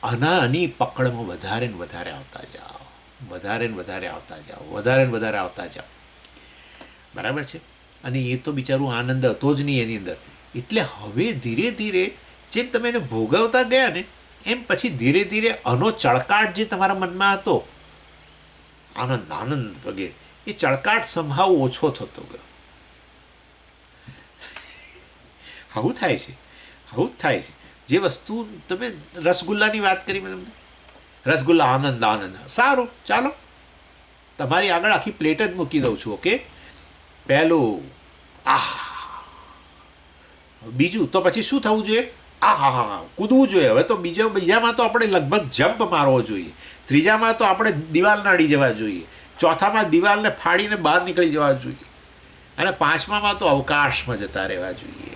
આની પકડમાં વધારે ને વધારે આવતા જાઓ, વધારે ને વધારે આવતા જાઓ, વધારે ને વધારે આવતા જાઓ. બરાબર છે. અને એ તો બિચારું આનંદ હતો જ નહીં એની અંદર. એટલે હવે ધીરે ધીરે જેમ તમે એને ભોગવતા ગયા ને એમ પછી ધીરે ધીરે આનો ચળકાટ જે તમારા મનમાં હતો, આનંદ આનંદ વગેરે, એ ચળકાટ સંભાવ ઓછો થતો ગયો. આવું થાય છે, આવું જ થાય છે. જે વસ્તુ તમે રસગુલ્લાની વાત કરી મેં તમને, રસગુલ્લા આનંદ આનંદ, સારું ચાલો તમારી આગળ આખી પ્લેટ જ મૂકી દઉં છું. ઓકે, પહેલું બીજું તો પછી શું થવું જોઈએ? હા, કૂદવું જોઈએ. હવે તો બીજામાં તો આપણે લગભગ જમ્પ મારવો જોઈએ. ત્રીજામાં તો આપણે દિવાલને અડી જવા જોઈએ. ચોથામાં દિવાલને ફાડીને બહાર નીકળી જવા જોઈએ. અને પાંચમામાં તો અવકાશમાં જતા રહેવા જોઈએ.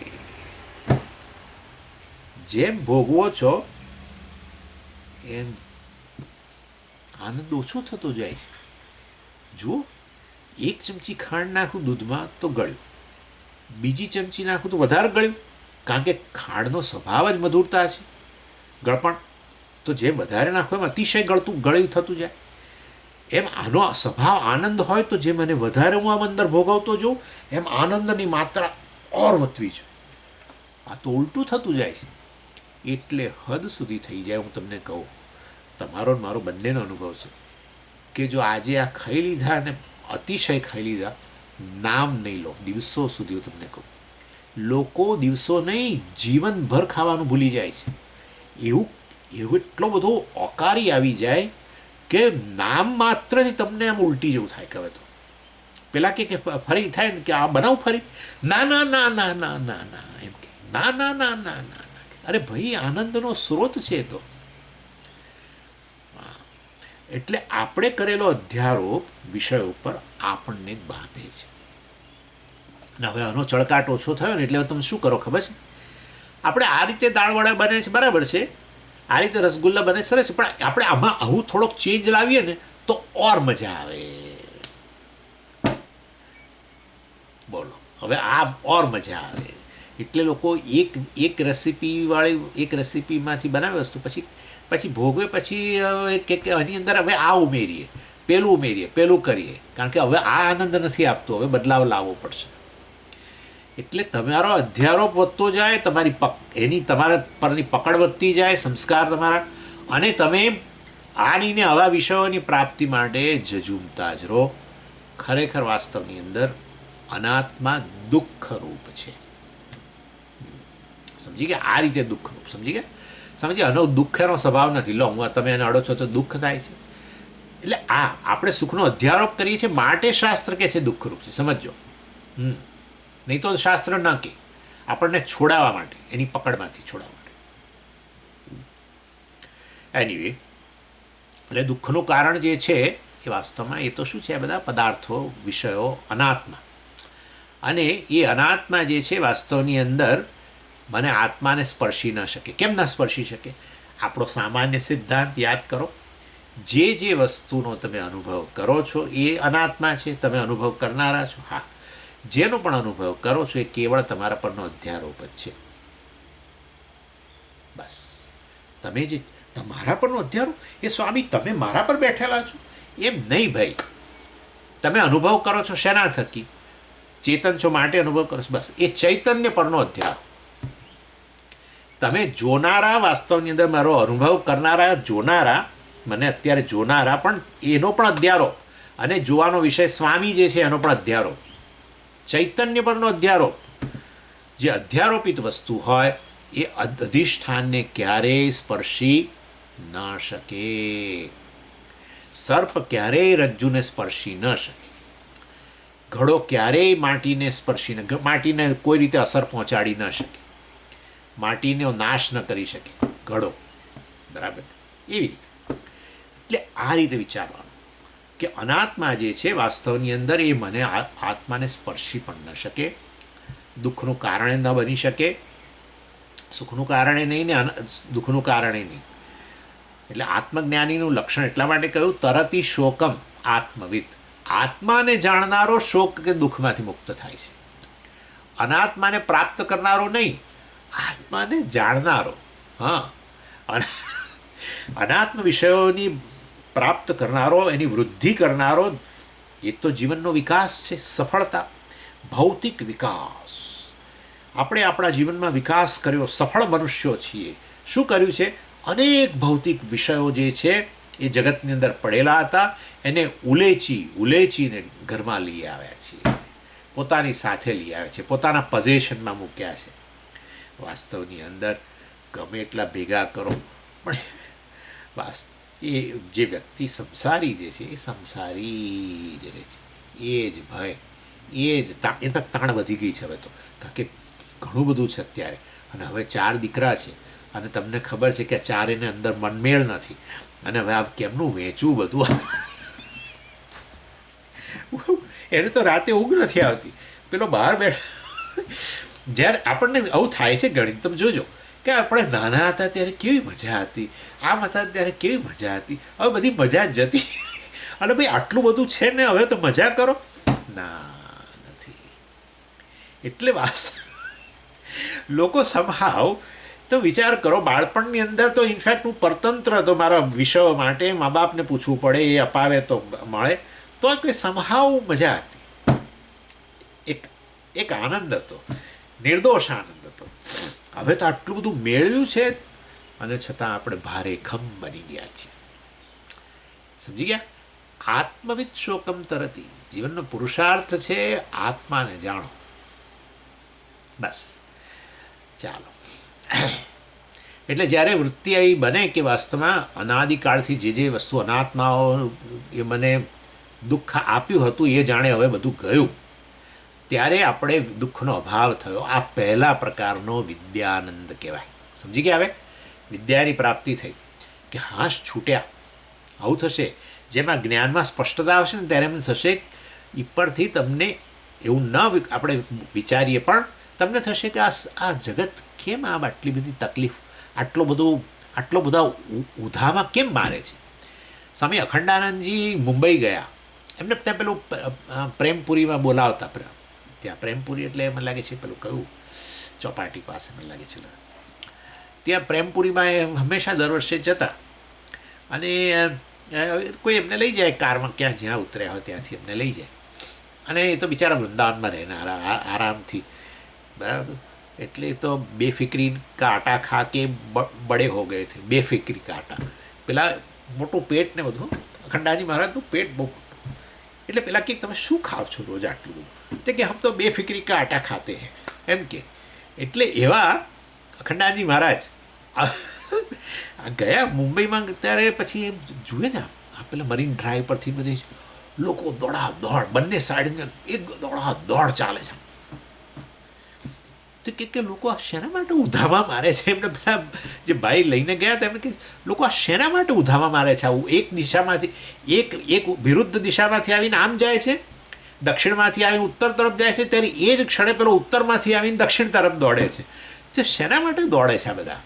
જેમ ભોગવો છો એમ આનંદ ઓછો થતો જાય છે. જુઓ, એક ચમચી ખાંડ નાખું દૂધમાં તો ગળ્યું, બીજી ચમચી નાખું તો વધારે ગળ્યું, કારણ કે ખાંડનો સ્વભાવ જ મધુરતા છે, ગળપણ. તો જેમ વધારે નાખો એમ અતિશય ગળ્યું થતું જાય. એમ આનો સ્વભાવ આનંદ હોય તો જેમ મને વધારે હું આમ અંદર ભોગવતો જોઉં એમ આનંદની માત્રા ઓર વધવી જોઈએ. આ તો ઉલટું થતું જાય છે. એટલે હદ સુધી થઈ જાય. હું તમને કહું, તમારો ને મારો બંનેનો અનુભવ છે કે જો આજે આ ખાઈ લીધા અને અતિશય ખાઈ લીધા, નામ નહીં લો દિવસો સુધી. હું તમને કહું, લોકો દિવસો નહીં જીવનભર ખાવાનું ભૂલી જાય છે. એવું એટલો બધો ઓકારી આવી જાય કે નામ માત્રથી તમને આમ ઉલટી જેવું થાય. હવે તો પેલા કે ફરી થાય ને કે આ બનાવ ફરી, ના ના ના ના ના ના ના એમ કે ના ના ના ના ના. અરે ભાઈ, આનંદનો સ્રોત છે તો. એટલે આપણે કરેલો અધ્યારોપ વિષય ઉપર આપણને જ બાંધે છે. અને હવે આનો ચળકાટ ઓછો થયો ને એટલે તમે શું કરો ખબર છે? આપણે આ રીતે દાળવડા બને છે, બરાબર છે, આ રીતે રસગુલ્લા બને સરસ છે, પણ આપણે આમાં આવું થોડોક ચેન્જ લાવીએ ને તો ઓર મજા આવે. બોલો, હવે આ ઓર મજા આવે. એટલે લોકો એક રેસીપીમાંથી બનાવે વસ્તુ, પછી પછી ભોગવે, પછી કે આની અંદર હવે આ ઉમેરીએ, પેલું ઉમેરીએ, પેલું કરીએ, કારણ કે હવે આ આનંદ નથી આપતો, હવે બદલાવ લાવવો પડશે. એટલે તમારો અધ્યારોપ વધતો જાય, તમારા પરની પકડ વધતી જાય, સંસ્કાર તમારા, અને તમે આની ને આવા વિષયોની પ્રાપ્તિ માટે ઝઝૂમતા જ રહો. ખરેખર વાસ્તવની અંદર અનાત્મા દુઃખરૂપ છે. સમજી ગયા? આ રીતે દુઃખરૂપ સમજી ગયા? સમજી? આનો દુઃખ એનો સ્વભાવ નથી. લો, હું તમે એને અડો છો તો દુઃખ થાય છે. એટલે આપણે સુખનો અધ્યારોપ કરીએ છીએ માટે શાસ્ત્ર કે છે દુઃખરૂપ છે. સમજો. નહીં તો શાસ્ત્ર ન કે, આપણને છોડાવવા માટે, એની પકડમાંથી છોડાવવા માટે. એનીવે, એટલે દુઃખનું કારણ જે છે એ વાસ્તવમાં એ તો શું છે? આ બધા પદાર્થો, વિષયો, અનાત્મા. અને એ અનાત્મા જે છે વાસ્તવની અંદર મને આત્માને સ્પર્શી ન શકે. કેમ ન સ્પર્શી શકે? આપણો સામાન્ય સિદ્ધાંત યાદ કરો. જે વસ્તુનો તમે અનુભવ કરો છો એ અનાત્મા છે, તમે અનુભવ કરનારા છો. હા, જેનો પણ અનુભવ કરો છો એ કેવળ તમારા પરનો અધ્યારોપ જ છે. બસ. તમે જે તમારા પરનો અધ્યારોપ, એ સ્વામી તમે મારા પર બેઠેલા છો એમ નહીં ભાઈ. તમે અનુભવ કરો છો શેના થકી? ચેતન છો માટે અનુભવ કરો છો. બસ એ ચૈતન્ય પરનો અધ્યારોપ. તમે જોનારા, વાસ્તવની અંદર મારો અનુભવ કરનારા, જોનારા, મને અત્યારે જોનારા, પણ એનો પણ અધ્યારોપ, અને જોવાનો વિષય સ્વામી જે છે એનો પણ અધ્યારોપ, ચૈતન્ય પરનો અધ્યારોપ. જે અધ્યારોપિત વસ્તુ હોય એ અધિષ્ઠાનને ક્યારેય સ્પર્શી ન શકે. સર્પ ક્યારેય રજ્જુને સ્પર્શી ન શકે. ઘડો ક્યારેય માટીને કોઈ રીતે અસર પહોંચાડી ન શકે. માટીનો નાશ ન કરી શકે ઘડો. બરાબર? એવી રીતે. એટલે આ રીતે વિચારવાનું કે અનાત્મા જે છે વાસ્તવની અંદર એ મને આત્માને સ્પર્શી પણ ન શકે, દુઃખનું કારણે ન બની શકે, સુખનું કારણે નહીં ને દુઃખનું કારણે નહીં. એટલે આત્મજ્ઞાનીનું લક્ષણ એટલા માટે કહ્યું, તરતી શોકમ આત્મવિદ. આત્માને જાણનારો શોક કે દુઃખમાંથી મુક્ત થાય છે. અનાત્માને પ્રાપ્ત કરનારો નહીં, આત્માને જાણનારો. હા, અનાત્મ વિષયોની પ્રાપ્ત કરનારો, એની વૃદ્ધિ કરનારો, એ તો જીવનનો વિકાસ છે, સફળતા, ભૌતિક વિકાસ. આપણે આપણા જીવનમાં વિકાસ કર્યો, સફળ મનુષ્યો છીએ. શું કર્યું છે? અનેક ભૌતિક વિષયો જે છે એ જગતની અંદર પડેલા હતા, એને ઉલેચીને ઘરમાં લઈ આવ્યા છીએ, પોતાની સાથે લઈ આવ્યા છે, પોતાના પોઝેશનમાં મૂક્યા છે. વાસ્તવની અંદર ગમે એટલા ભેગા કરો, પણ એ જે વ્યક્તિ સંસારી જે છે એ સંસારી જ રહે છે. એ જ ભય, એ જ એના તાણ વધી ગઈ છે હવે તો, કારણ કે ઘણું બધું છે અત્યારે. અને હવે 4 દીકરા છે, અને તમને ખબર છે કે આ 4 એને અંદર મનમેળ નથી, અને હવે આ કેમનું વેચવું બધું. એને તો રાતે ઊંઘ નથી આવતી. પેલો બહાર બેઠો, જ્યારે આપણને આવું થાય છે ગણિત, તમે જોજો કે આપણે નાના હતા ત્યારે કેવી મજા હતી, આમ હતા ત્યારે કેવી મજા હતી, હવે બધી મજા જ જતી. અને ભાઈ આટલું બધું છે ને, હવે તો મજા કરો ના, નથી. એટલે લોકો સમહાવ તો વિચાર કરો, બાળપણની અંદર તો ઇનફેક્ટ હું પરતંત્ર હતો મારા વિષયો માટે, મા બાપને પૂછવું પડે, એ અપાવે તો મળે, તો કંઈ સમહાવ મજા હતી. એક આનંદ હતો, નિર્દોષ આનંદ હતો. હવે તો આટલું બધું મેળવ્યું છે, અને છતાં આપણે ભારે ખમ બની ગયા છીએ. સમજી ગયા? આત્મવિદ શોકમ તરતી. જીવનનો પુરુષાર્થ છે આત્માને જાણો. બસ, ચાલો. એટલે જ્યારે વૃત્તિ આવી બને કે વાસ્તવમાં અનાદિકાળથી જે વસ્તુ અનાત્માઓ એ મને દુઃખ આપ્યું હતું એ જાણે હવે બધું ગયું, ત્યારે આપણે દુઃખનો અભાવ થયો. આ પહેલા પ્રકારનો વિદ્યાનંદ કહેવાય. સમજી ગયા? હવે વિદ્યાની પ્રાપ્તિ થઈ કે હાશ છૂટ્યા. આવું થશે. જેમાં જ્ઞાનમાં સ્પષ્ટતા આવશે ને ત્યારે એમ થશે, ઉપરથી તમને એવું ન આપણે વિચારીએ પણ તમને થશે કે આ જગત કેમ આટલી બધી તકલીફ, આટલો બધા ઉધામાં કેમ મારે છે. સ્વામી અખંડાનંદજી મુંબઈ ગયા, એમને ત્યાં પેલું પ્રેમપુરીમાં બોલાવતા. ત્યાં પ્રેમપુરી એટલે મને લાગે છે પેલું કયું ચોપાટી પાસે મને લાગે છે. ત્યાં પ્રેમપુરીમાં એ હંમેશા દર વર્ષે જતા અને કોઈ એમને લઈ જાય કારમાં, ક્યાં જ્યાં ઉતર્યા હોય ત્યાંથી એમને લઈ જાય. અને એ તો બિચારા વૃંદાવનમાં રહેનારા આરામથી, બરાબર. એટલે એ તો બેફિક્રી કા આટા ખા કે બડે હો ગયે થે, બેફિક્રી કા આટા. પેલા મોટું પેટ ને બધું, અખંડાજી મહારાજનું પેટ બહુ મોટું. એટલે પેલા કે તમે શું ખાવ છો રોજ આટલું બધું? તે કે હમ તો બેફિક્રી કા આટા ખાતે હે, એમ કે. એટલે એવા અખંડાજી મહારાજ ગયા મુંબઈમાં. ત્યારે પછી એમ જુએ ને, આ પેલા મરીન ડ્રાઈવ પરથી બધી લોકો દોડા દોડ, બંને સાઈડ એક દોડા દોડ ચાલે છે. તો કે લોકો આ શેના માટે ઉધામાં મારે છે? એમને પેલા જે ભાઈ લઈને ગયા હતા એમને કે લોકો આ શેના માટે ઉધામાં મારે છે? આવું એક દિશામાંથી એક વિરુદ્ધ દિશામાંથી આવીને આમ જાય છે, દક્ષિણમાંથી આવીને ઉત્તર તરફ જાય છે, ત્યારે એ જ ક્ષણે પેલો ઉત્તરમાંથી આવીને દક્ષિણ તરફ દોડે છે. તો શેના માટે દોડે છે આ બધા?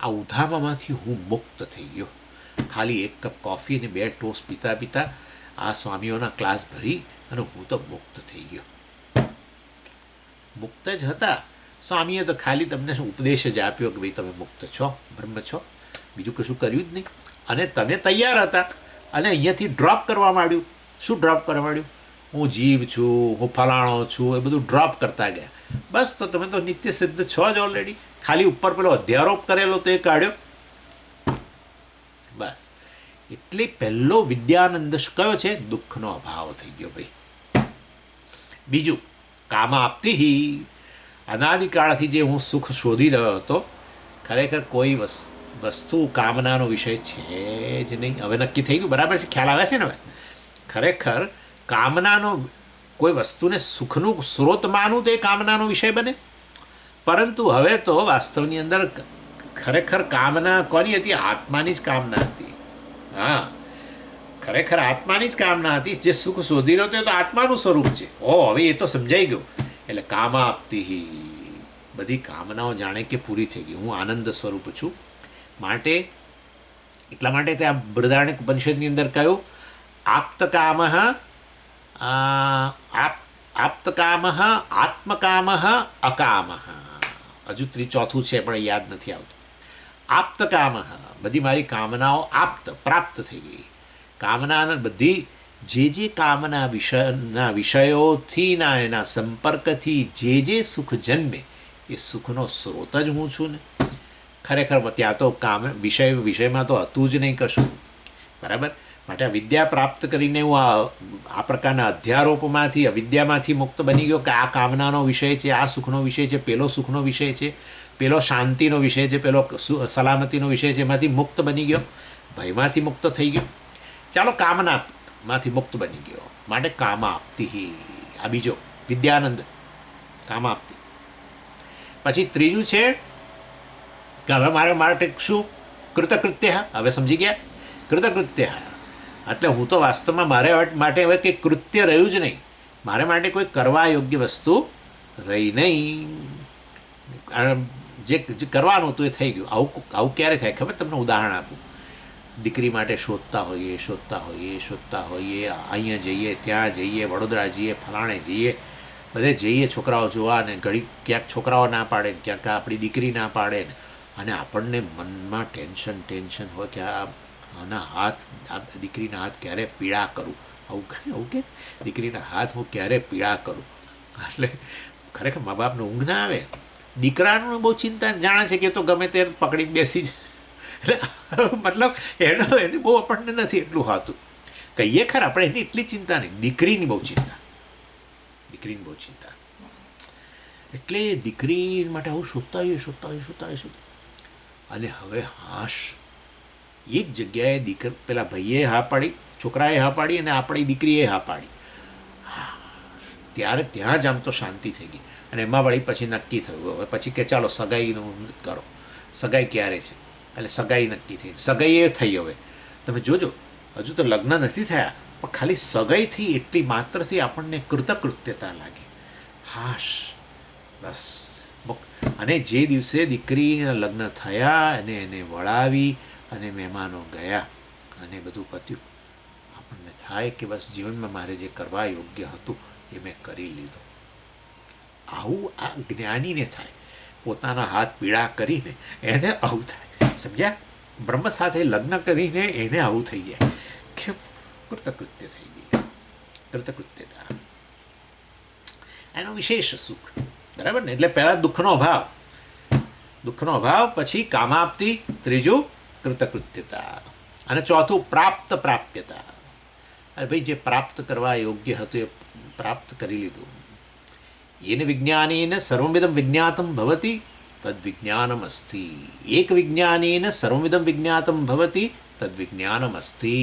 આ ઉધામામાંથી હું મુક્ત થઈ ગયો. ખાલી એક કપ કોફી અને 2 ટોસ્ટ પીતા પીતા આ સ્વામીઓના ક્લાસ ભરી અને હું તો મુક્ત થઈ ગયો. મુક્ત જ હતા. સ્વામીએ તો ખાલી તમને ઉપદેશ જ આપ્યો કે ભાઈ તમે મુક્ત છો, બ્રહ્મ છો, બીજું કશું કર્યું જ નહીં. અને તમે તૈયાર હતા અને અહીંયાથી ડ્રોપ કરવા માંડ્યું. શું ડ્રોપ કરવા માંડ્યું? હું જીવ છું, હું ફલાણો છું, એ બધું ડ્રોપ કરતા ગયા. બસ, તો તમે તો નિત્ય સિદ્ધ છો જ ઓલરેડી. ખાલી ઉપર પેલો અધ્યારોપ કરેલો તો એ કાઢ્યો, બસ. એટલે પહેલો વિદ્યાનંદ કયો છે? દુઃખનો અભાવ થઈ ગયો ભાઈ. બીજું, કામાપ્તિ. અનાદિકાળથી જે હું સુખ શોધી રહ્યો હતો, ખરેખર કોઈ વસ્તુ કામનાનો વિષય છે જ નહીં. હવે નક્કી થઈ ગયું, બરાબર છે? ખ્યાલ આવે છે ને હવે? ખરેખર કામનાનો કોઈ વસ્તુને સુખનું સ્ત્રોત માનવું તો એ કામનાનો વિષય બને. પરંતુ હવે તો વાસ્તવની અંદર ખરેખર કામના કોની હતી? આત્માની જ કામના હતી. હા, ખરેખર આત્માની જ કામના હતી. જે સુખ શોધી રહ્યો તો આત્માનું સ્વરૂપ છે. હવે એ તો સમજાઈ ગયું. એટલે કામાપ્તિ, બધી કામનાઓ જાણે કે પૂરી થઈ ગઈ. હું આનંદ સ્વરૂપ છું. માટે એટલા માટે ત્યાં બૃહદારણ્યક ઉપનિષદની અંદર કહ્યું, આપ્તકામ આપ્તકામ આત્મકામ અકામ. હજુ ચોથું છે પણ યાદ નથી આવતું. આપ્તકામ, બધી મારી કામનાઓ આપ્ત, પ્રાપ્ત થઈ ગઈ. કામના બધી જે કામના વિષયોથી ના એના સંપર્કથી જે સુખ જન્મે એ સુખનો સ્ત્રોત જ હું છું ને. ખરેખર ત્યાં તો વિષયમાં તો હતું જ નહીં કશું, બરાબર. માટે આ વિદ્યા પ્રાપ્ત કરીને હું આ પ્રકારના અધ્યારોપમાંથી, અવિદ્યામાંથી મુક્ત બની ગયો કે આ કામનાનો વિષય છે, આ સુખનો વિષય છે, પેલો સુખનો વિષય છે, પેલો શાંતિનો વિષય છે, પેલો સલામતીનો વિષય છે. એમાંથી મુક્ત બની ગયો, ભયમાંથી મુક્ત થઈ ગયો. ચાલો, કામનામાંથી મુક્ત બની ગયો. માટે કામાપ્તિ. આ બીજો વિદ્યાનંદ, કામાપ્તિ. પછી ત્રીજું છે કે હવે મારે માટે શું? કૃતકૃત્ય. હવે સમજી ગયા? કૃતકૃત્ય. એટલે હું તો વાસ્તવમાં મારે માટે હવે કંઈ કૃત્ય રહ્યું જ નહીં. મારે માટે કોઈ કરવા યોગ્ય વસ્તુ રહી નહીં. જે કરવાનું હતું એ થઈ ગયું. આવું ક્યારે થાય ખબર? તમને ઉદાહરણ આપું. દીકરી માટે શોધતા હોઈએ, અહીંયા જઈએ, ત્યાં જઈએ, વડોદરા જઈએ, ફલાણે જઈએ, બધે જઈએ છોકરાઓ જોવા, અને ઘડી ક્યાંક છોકરાઓ ના પાડે, ક્યાંક આપણી દીકરી ના પાડે, અને આપણને મનમાં ટેન્શન હોય કે આના હાથ, આ દીકરીના હાથ ક્યારે પીળા કરું. આવું કે દીકરીના હાથ હું ક્યારે પીળા કરું. એટલે ખરેખર મા બાપને ઊંઘ ના આવે. દીકરાનું બહુ ચિંતા, જાણે છે કે તો ગમે તે પકડીને બેસી જ. એટલે મતલબ એને બહુ આપણને નથી એટલું હોતું. કહીએ ખરા, આપણે એની એટલી ચિંતા નહીં. દીકરીની બહુ ચિંતા. એટલે દીકરી માટે આવું શોધતા. અને હવે હાશ, એક જગ્યાએ પેલા ભાઈએ હા પાડી, છોકરાએ હા પાડી, અને આપણી દીકરીએ હા પાડી. ત્યારે ત્યાં જ આમ તો શાંતિ થઈ ગઈ. અને એમાં વળી પછી નક્કી થયું, હવે પછી કે ચાલો સગાઈનું કરો. સગાઈ ક્યારે છે? એટલે સગાઈ નક્કી થઈ. સગાઈ એ થઈ. હવે તમે જોજો, હજુ તો લગ્ન નથી થયા, પણ ખાલી સગાઈ થઈ એટલી માત્રથી આપણને કૃતકૃત્યતા લાગે. હાશ, બસ. અને જે દિવસે દીકરીના લગ્ન થયા અને એને વળાવી અને મહેમાનો ગયા અને બધું પત્યું, આપણને થાય કે બસ જીવનમાં મારે જે કરવા યોગ્ય હતું એ મેં કરી લીધું. આવું આ જ્ઞાનીને થાય. પોતાના હાથ પીળા કરીને એને આવું થાય. સમજ્યા? બ્રહ્મ સાથે લગ્ન કરીને એને આવું થઈ જાય કે કૃતકૃત્ય થઈ ગઈ. કૃતકૃત્યતા એનો વિશેષ સુખ. બરાબર ને? એટલે પહેલાં દુઃખનો અભાવ, પછી કામાપ્તિ, ત્રીજું કૃતકૃત્યતા, અને ચોથું પ્રાપ્યતા. અરે ભાઈ, જે પ્રાપ્ત કરવા યોગ્ય હતું એ પ્રાપ્ત કરી લીધું. યેન વિજ્ઞાનેન સર્વમિદં વિજ્ઞાતમ ભવતિ તદ્વિજ્ઞાનમ અસ્તિ. એક વિજ્ઞાનેન સર્વમિદં વિજ્ઞાતમ ભવતિ તદ્વિજ્ઞાનમ અસ્તિ.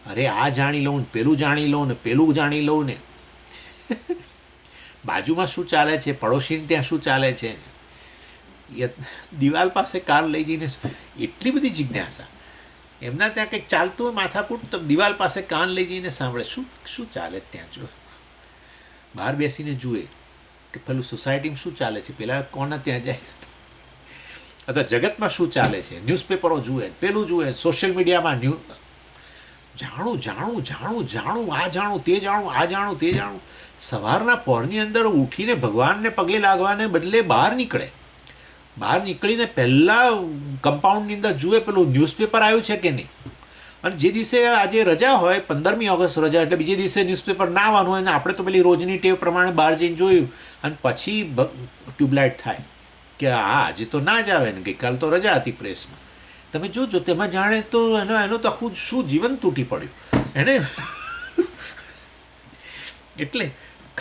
અરે આ જાણી લઉં ને પેલું જાણી લઉં ને પેલું જાણી લઉં ને બાજુમાં શું ચાલે છે, પડોશીને ત્યાં શું ચાલે છે, દિવાલ પાસે કાન લઈ જઈને એટલી બધી જિજ્ઞાસા. એમના ત્યાં કંઈક ચાલતું હોય માથાકૂટ તો દિવાલ પાસે કાન લઈ જઈને સાંભળે શું ચાલે ત્યાં. જો બહાર બેસીને જુએ કે પેલું સોસાયટીમાં શું ચાલે છે, પેલા કોના ત્યાં જાય, અથવા જગતમાં શું ચાલે છે, ન્યૂઝપેપરો જુએ, પેલું જુએ, સોશિયલ મીડિયામાં જાણું, આ જાણું તે જાણું. સવારના પહોરની અંદર ઉઠીને ભગવાનને પગે લાગવાને બદલે બહાર નીકળીને પહેલાં કમ્પાઉન્ડની અંદર જુએ પેલું ન્યૂઝપેપર આવ્યું છે કે નહીં. અને જે દિવસે આજે રજા હોય, 15મી ઓગસ્ટ રજા, એટલે બીજે દિવસે ન્યૂઝપેપર ના આવવાનું હોય, અને આપણે તો પેલી રોજની ટેવ પ્રમાણે બહાર જઈને જોયું, અને પછી ટ્યુબલાઇટ થાય કે આજે તો ના જ આવે ને, ગઈકાલ તો રજા હતી પ્રેસમાં. તમે જોજો, તેમાં જાણે તો એનો તો આખું શું જીવન તૂટી પડ્યું એને. એટલે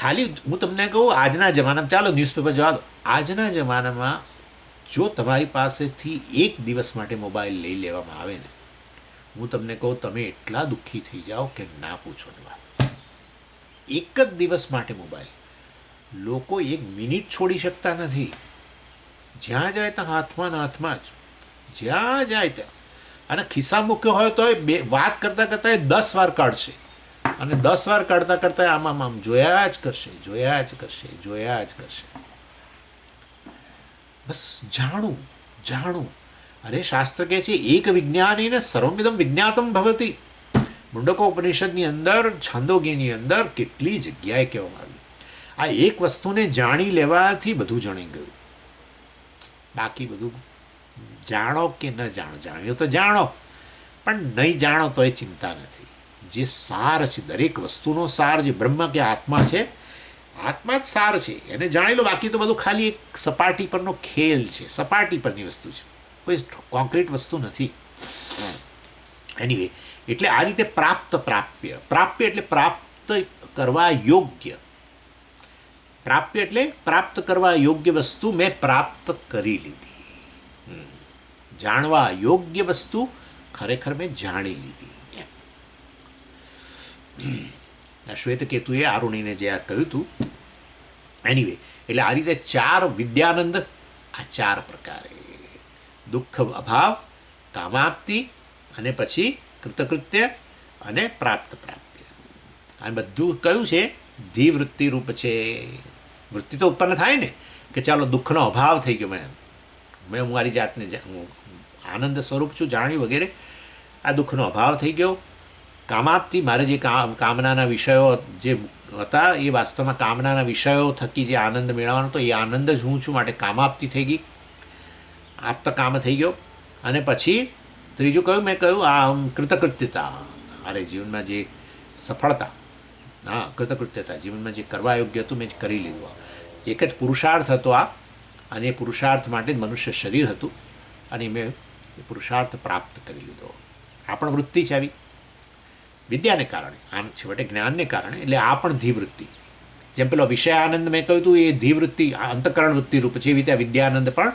ખાલી હું તમને કહું, આજના જમાનામાં, ચાલો ન્યૂઝપેપર જવા દો, આજના જમાનામાં જો તમારી પાસેથી એક દિવસ માટે મોબાઈલ લઈ લેવામાં આવે ને, હું તમને કહું, તમે એટલા દુઃખી થઈ જાઓ કે ના પૂછો ને વાત. એક જ દિવસ માટે મોબાઈલ. લોકો 1 મિનિટ છોડી શકતા નથી. જ્યાં જાય ત્યાં હાથમાં જ, જ્યાં જાય ત્યાં. અને ખિસ્સા મૂક્યો હોય તો વાત કરતાં કરતાં 10 વાર કાઢશે, અને 10 વાર કાઢતાં આમ જોયા જ કરશે. બસ જાણું. અરે શાસ્ત્ર કહે છે એક વિજ્ઞાનીને સર્વમિદં વિજ્ઞાતમ ભવતિ. મુંડકો ઉપનિષદની અંદર, છાંદોગ્યની અંદર કેટલી જગ્યાએ કહેવામાં આવ્યું, આ એક વસ્તુને જાણી લેવાથી બધું જાણી ગયું. બાકી બધું જાણો કે ન જાણો, જાણ્યું તો જાણો, પણ નહીં જાણો તો એ ચિંતા નથી. જે સાર છે, દરેક વસ્તુનો સાર, જે બ્રહ્મ કે આત્મા છે, આત્મા જ સાર છે, એને જાણી લો. બાકી તો બધું ખાલી એક સપાટી પરનો ખેલ છે, સપાટી પરની વસ્તુ છે, કોઈ કોન્ક્રીટ વસ્તુ નથી. એનીવે, એટલે આ રીતે પ્રાપ્ય એટલે પ્રાપ્ત કરવા યોગ્ય. પ્રાપ્ય એટલે પ્રાપ્ત કરવા યોગ્ય વસ્તુ મેં પ્રાપ્ત કરી લીધી. જાણવા યોગ્ય વસ્તુ ખરેખર મેં જાણી લીધી. શ્વેતકેતુએ આરુણીને જે આ કહ્યું હતું. એનીવે, એટલે આ રીતે 4 વિદ્યાનંદ, આ 4 પ્રકારે દુઃખ અભાવ, કામાપ્તિ, અને પછી કૃતકૃત્ય, અને પ્રાપ્ય. આ બધું કયું છે? ધીવૃત્તિ રૂપ છે. વૃત્તિ તો ઉત્પન્ન થાય ને કે ચાલો દુઃખનો અભાવ થઈ ગયો, મેં મારી જાતને હું આનંદ સ્વરૂપ છું, જાણ્યું વગેરે. આ દુઃખનો અભાવ થઈ ગયો. કામાપ્તિ, મારે જે કામનાના વિષયો જે હતા એ વાસ્તવમાં કામનાના વિષયો થકી જે આનંદ મેળવવાનો હતો એ આનંદ જ હું છું, માટે કામાપ્તિ થઈ ગઈ, આપ્ત કામ થઈ ગયો. અને પછી ત્રીજું કયું મેં કહ્યું? આ કૃતકૃત્યતા. અરે જીવનમાં જે સફળતા, કૃતકૃત્યતા, જીવનમાં જે કરવા યોગ્ય હતું મેં જ કરી લીધું. એક જ પુરુષાર્થ હતો આ, અને એ પુરુષાર્થ માટે જ મનુષ્ય શરીર હતું, અને મેં એ પુરુષાર્થ પ્રાપ્ત કરી લીધો. આ પણ વૃત્તિ છે આવી, વિદ્યાને કારણે, આમ છેવટે જ્ઞાનને કારણે. એટલે આ પણ ધીવૃત્તિ. જેમ પેલો વિષય આનંદ મેં કહ્યું હતું, એ ધીવૃત્તિ, અંતઃકરણ વૃત્તિ રૂપ છે, એવી રીતે વિદ્યાનંદ પણ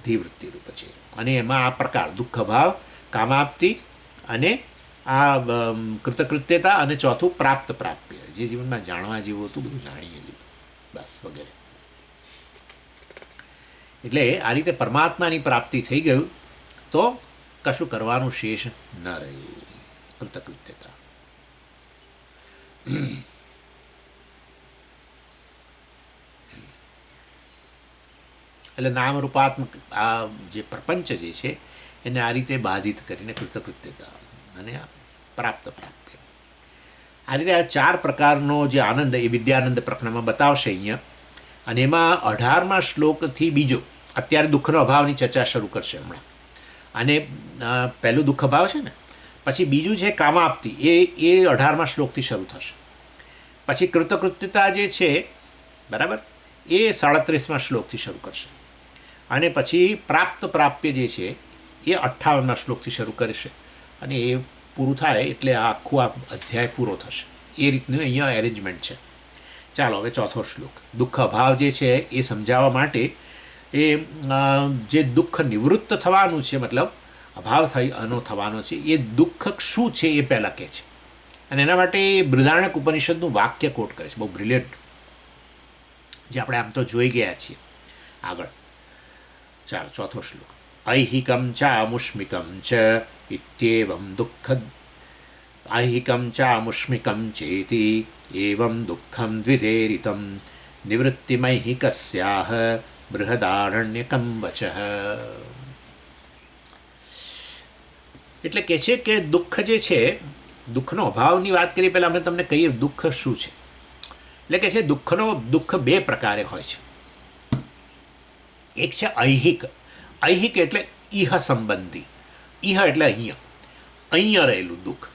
ધીવૃત્તિ રૂપ છે. અને એમાં આ પ્રકાર દુઃખ ભાવ, કામાપ્તિ, અને આ કૃતકૃત્યતા, અને ચોથું પ્રાપ્ય, જે જીવનમાં જાણવા જેવું હતું બધું જાણીએ લીધું, બસ, વગેરે. એટલે આ રીતે પરમાત્માની પ્રાપ્તિ થઈ ગયું તો કશું કરવાનું શેષ ન રહ્યું. કૃતકૃત્યતા. એટલે નામરૂપાત્મક આ જે પ્રપંચ જે છે એને આ રીતે બાધિત કરીને કૃતકૃત્યતા અને પ્રાપ્ય. આ રીતે આ 4 પ્રકારનો જે આનંદ એ વિદ્યાનંદ પ્રકરણમાં બતાવશે અહીંયા. અને એમાં 18મા શ્લોકથી બીજો અત્યારે દુઃખનો અભાવની ચર્ચા શરૂ કરશે હમણાં. અને પહેલું દુઃખ અભાવ છે ને, પછી બીજું છે કામાપ્તિ, એ 18મા શ્લોકથી શરૂ થશે. પછી કૃતકૃત્યતા જે છે બરાબર એ 37મા શ્લોકથી શરૂ કરશે. અને પછી પ્રાપ્ય જે છે એ 58મા શ્લોકથી શરૂ કરશે. અને એ પૂરું થાય એટલે આ આખું આ અધ્યાય પૂરો થશે. એ રીતનું અહીંયા એરેન્જમેન્ટ છે. ચાલો હવે ચોથો શ્લોક. દુઃખ અભાવ જે છે એ સમજાવવા માટે એ જે દુઃખ નિવૃત્ત થવાનું છે, મતલબ અભાવ થવાનો છે, એ દુઃખ શું છે એ પહેલાં કહે છે. અને એના માટે બૃહદારણ્યક ઉપનિષદનું વાક્ય કોટ કરે છે, બહુ બ્રિલિયન્ટ, જે આપણે આમ તો જોઈ ગયા છીએ આગળ. ચાલો ચોથો શ્લોક. ઐહિકમ ચામુષ્મિકમ ચ ઇત્યેવમ દુઃખ ઐહિકમ ચામુષ્મિકમ ચેતિ એવમ દુઃખમ દ્વિધેરિતમ નિવૃત્તિમૈહિકસ્યાહ બૃહદારણ્યકમ વચઃ. એટલે કહે છે કે દુઃખ જે છે, દુઃખનો અભાવની વાત કરીએ પહેલાં અમે તમને કહીએ દુઃખ શું છે. એટલે કે છે દુઃખ 2 પ્રકારે હોય છે. એક છે ઐહિક. ઐહિક એટલે ઇહ સંબંધી. ઇહ એટલે અહીંયા રહેલું દુઃખ.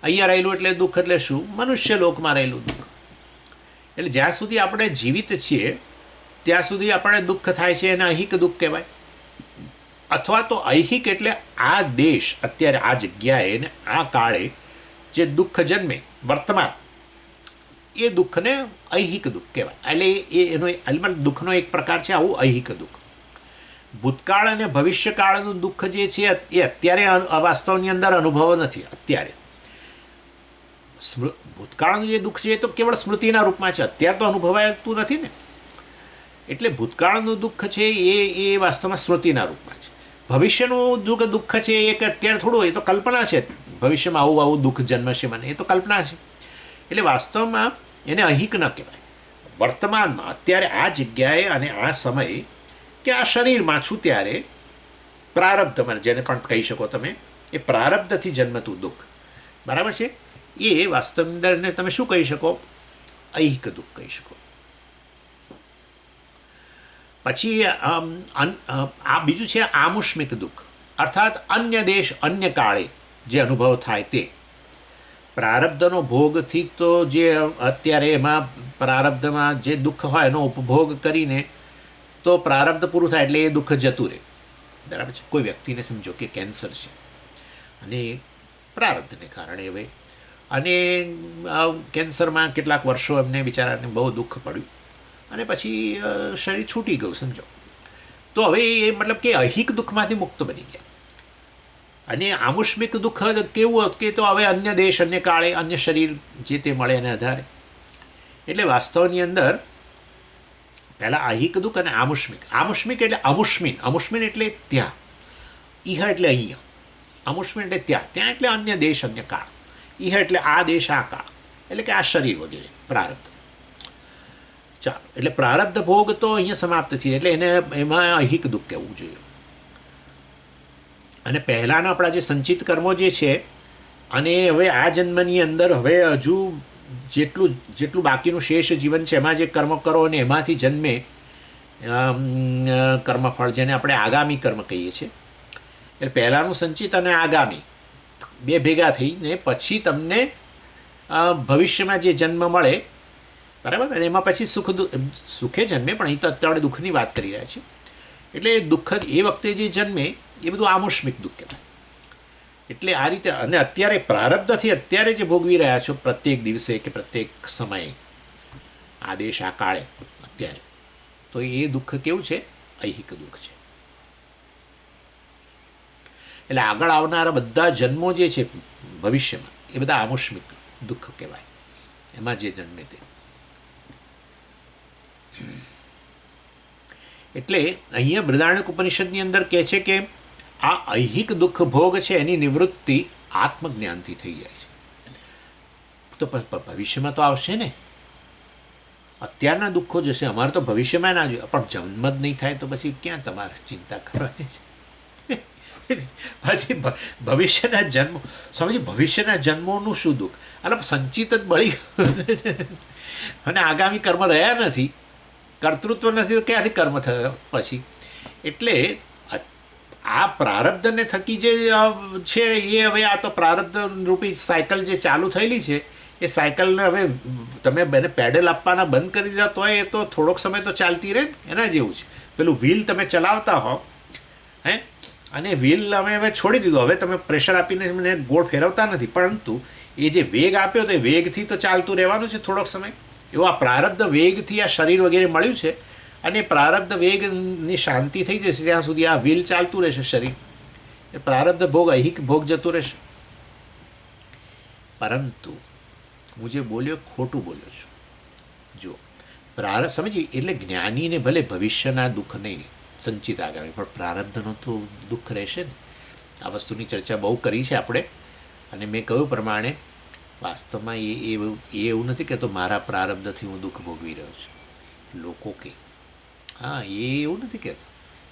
અહીંયા રહેલું એટલે દુઃખ એટલે શું? મનુષ્ય લોકમાં રહેલું દુઃખ. એટલે જ્યાં સુધી આપણે જીવિત છીએ ત્યાં સુધી આપણે દુઃખ થાય છે, એને ઐહિક દુઃખ કહેવાય. અથવા તો ઐહિક એટલે આ દેશ, અત્યારે આ જગ્યાએ ને આ કાળે જે દુઃખ જન્મે વર્તમાન, એ દુઃખને ઐહિક દુઃખ કહેવાય. એટલે એનો દુઃખનો એક પ્રકાર છે આવું ઐહિક દુઃખ. ભૂતકાળ અને ભવિષ્યકાળનું દુઃખ જે છે એ અત્યારે વાસ્તવની અંદર અનુભવ નથી. અત્યારે ભૂતકાળનું જે દુઃખ છે એ તો કેવળ સ્મૃતિના રૂપમાં છે, અત્યારે તો અનુભવાતું નથી ને. એટલે ભૂતકાળનું દુઃખ છે એ વાસ્તવમાં સ્મૃતિના રૂપમાં છે. ભવિષ્યનું દુઃખ છે એ કે અત્યારે થોડું, એ તો કલ્પના છે. ભવિષ્યમાં આવું દુઃખ જન્મશે મને, એ તો કલ્પના છે. એટલે વાસ્તવમાં એને ઐહિક ન કહેવાય. વર્તમાનમાં અત્યારે આ જગ્યાએ અને આ સમયે કે આ શરીરમાં છું ત્યારે પ્રારબ્ધ, મને જેને પણ કહી શકો તમે, એ પ્રારબ્ધથી જન્મતું દુઃખ બરાબર છે. એ વાસ્તવની અંદર તમે શું કહી શકો? ઐહિક દુઃખ કહી શકો. પછી આ બીજું છે આમુષ્મિક દુઃખ, અર્થાત અન્ય દેશ અન્ય કાળે જે અનુભવ થાય તે. પ્રારબ્ધનો ભોગથી તો જે અત્યારે એમાં પ્રારબ્ધમાં જે દુઃખ હોય એનો ઉપભોગ કરીને તો પ્રારબ્ધ પૂરું થાય એટલે એ દુઃખ જતું રહે. બરાબર છે. કોઈ વ્યક્તિને સમજો કે કેન્સર છે અને પ્રારબ્ધને કારણે હવે, અને કેન્સરમાં કેટલાક વર્ષો એમને બિચારાને બહુ દુઃખ પડ્યું અને પછી શરીર છૂટી ગયું સમજો. તો હવે એ મતલબ કે ઐહિક દુઃખમાંથી મુક્ત બની ગયા. અને આમુષ્મિક દુઃખ કેવું કે તો હવે અન્ય દેશ અન્ય કાળે અન્ય શરીર જે તે મળે એને આધારે. એટલે વાસ્તવની અંદર પહેલાં ઐહિક દુઃખ અને આમુષ્મિક. આમુષ્મિક એટલે અમુષ્મિન એટલે ત્યાં, ઇહ એટલે અહીંયા, અમુષ્મિન એટલે ત્યાં એટલે અન્ય દેશ અન્ય કાળ, ઇહ એટલે આ દેશ આ કાળ, એટલે કે આ શરીર વગેરે પ્રારબ્ધ. ચાલો, એટલે પ્રારબ્ધ ભોગ તો અહીંયા સમાપ્ત છે, એટલે એને એમાં ઐહિક દુઃખ કહેવું જોઈએ. અને પહેલાંના આપણા જે સંચિત કર્મો જે છે, અને હવે આ જન્મની અંદર હવે હજુ જેટલું બાકીનું શેષ જીવન છે એમાં જે કર્મ કરો અને એમાંથી જન્મે કર્મફળ, જેને આપણે આગામી કર્મ કહીએ છીએ. એટલે પહેલાંનું સંચિત અને આગામી બે ભેગા થઈને પછી તમને ભવિષ્યમાં જે જન્મ મળે બરાબર, અને એમાં પછી સુખે જન્મે, પણ અહીં તો અત્યારે દુઃખની વાત કરી રહ્યા છીએ. એટલે દુઃખ એ વખતે જે જન્મે એ બધું આમુષ્મિક દુઃખ કહેવાય. એટલે આ રીતે, અને અત્યારે પ્રારબ્ધથી અત્યારે જે ભોગવી રહ્યા છો પ્રત્યેક દિવસે કે પ્રત્યેક સમયે આદેશ આ કાળે અત્યારે, તો એ દુઃખ કેવું છે? ઐહિક દુઃખ છે. એટલે આગળ આવનારા બધા જન્મો જે છે ભવિષ્યમાં એ બધા આમુષ્મિક દુઃખ કહેવાય, એમાં જે જન્મે તે. એટલે અહીંયા બૃહદારણ્યક ઉપનિષદની અંદર કહે છે કે આ ઐહિક દુઃખ ભોગ છે એની નિવૃત્તિ આત્મજ્ઞાનથી થઈ જાય છે. તો ભવિષ્યમાં તો આવશે ને. અત્યારના દુઃખો જશે, અમારે તો ભવિષ્યમાં ના જોઈએ, પણ જન્મ જ નહીં થાય તો પછી ક્યાં તમારે ચિંતા કરવાની છે? પછી ભવિષ્યના જન્મ, સ્વામીજી ભવિષ્યના જન્મોનું શું દુઃખ? એટલે સંચિત જ બળી ગયું અને આગામી કર્મ રહ્યા નથી, કર્તૃત્વ નથી, તો ક્યાંથી કર્મ થયો પછી? એટલે આ પ્રારબ્ધને થકી જે છે એ હવે આ તો પ્રારબ્ધ રૂપી સાયકલ જે ચાલુ થયેલી છે એ સાયકલને હવે તમે એને પેડલ આપવાના બંધ કરી દીધા તોય એ તો થોડોક સમય તો ચાલતી રહે ને, એના જેવું છે. પેલું વ્હીલ તમે ચલાવતા હો હે, અને વ્હીલ અમે હવે છોડી દીધો, હવે તમે પ્રેશર આપીને મને ગોળ ફેરવતા નથી, પરંતુ એ જે વેગ આપ્યો તો એ વેગથી તો ચાલતું રહેવાનું છે થોડોક સમય. એવું આ પ્રારબ્ધ વેગથી આ શરીર વગેરે મળ્યું છે, અને પ્રારબ્ધ વેગની શાંતિ થઈ જશે ત્યાં સુધી આ વ્હીલ ચાલતું રહેશે શરીર. એ પ્રારબ્ધ ભોગ અહિક ભોગ જતું રહેશે. પરંતુ હું જે બોલ્યો ખોટું બોલ્યો છું. જો પ્રારબ્ધ સમજી, એટલે જ્ઞાનીને ભલે ભવિષ્યના દુઃખ નહીં સંચિત આગામી, પણ પ્રારબ્ધનો તો દુઃખ રહેશે ને. આ વસ્તુની ચર્ચા બહુ કરી છે આપણે, અને મેં કહ્યું પ્રમાણે વાસ્તવમાં એ એવું નથી કહેતો મારા પ્રારબ્ધથી હું દુઃખ ભોગવી રહ્યો છું. લોકો કે હા, એ એવું નથી કહેતો.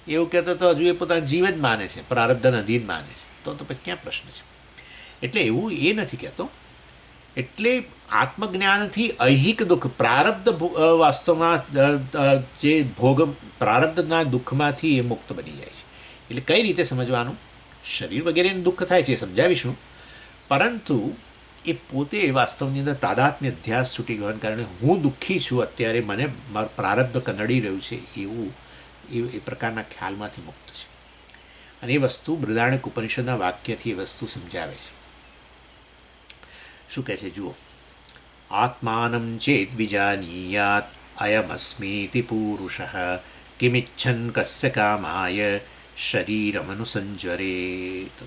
એવું કહેતો તો હજુ એ પોતાના જીવ જ માને છે, પ્રારબ્ધના અધીન માને છે, તો પછી ક્યાં પ્રશ્ન છે? એટલે એવું એ નથી કહેતો. એટલે આત્મજ્ઞાનથી ઐહિક દુઃખ, પ્રારબ્ધ વાસ્તવમાં જે ભોગ પ્રારબ્ધના દુઃખમાંથી એ મુક્ત બની જાય છે. એટલે કઈ રીતે સમજવાનું? શરીર વગેરેનું દુઃખ થાય છે એ સમજાવીશું, પરંતુ એ પોતે વાસ્તવની અંદર તાદાત્મ્ય અધ્યાસ છૂટી ગવાને કારણે હું દુઃખી છું અત્યારે, મને મારું પ્રારબ્ધ કનડી રહ્યું છે, એવું એ પ્રકારના ખ્યાલમાંથી મુક્ત છે. અને એ વસ્તુ બૃહદારણ્યક ઉપનિષદના વાક્યથી એ વસ્તુ સમજાવે છે. શું કહે છે જુઓ, આત્માનં ચેત વિજાનીયાત અયમસ્મીતિ પૂરુષ કિમિચ્છન કસ્ય કામાય શરીરમનુસંજરેત.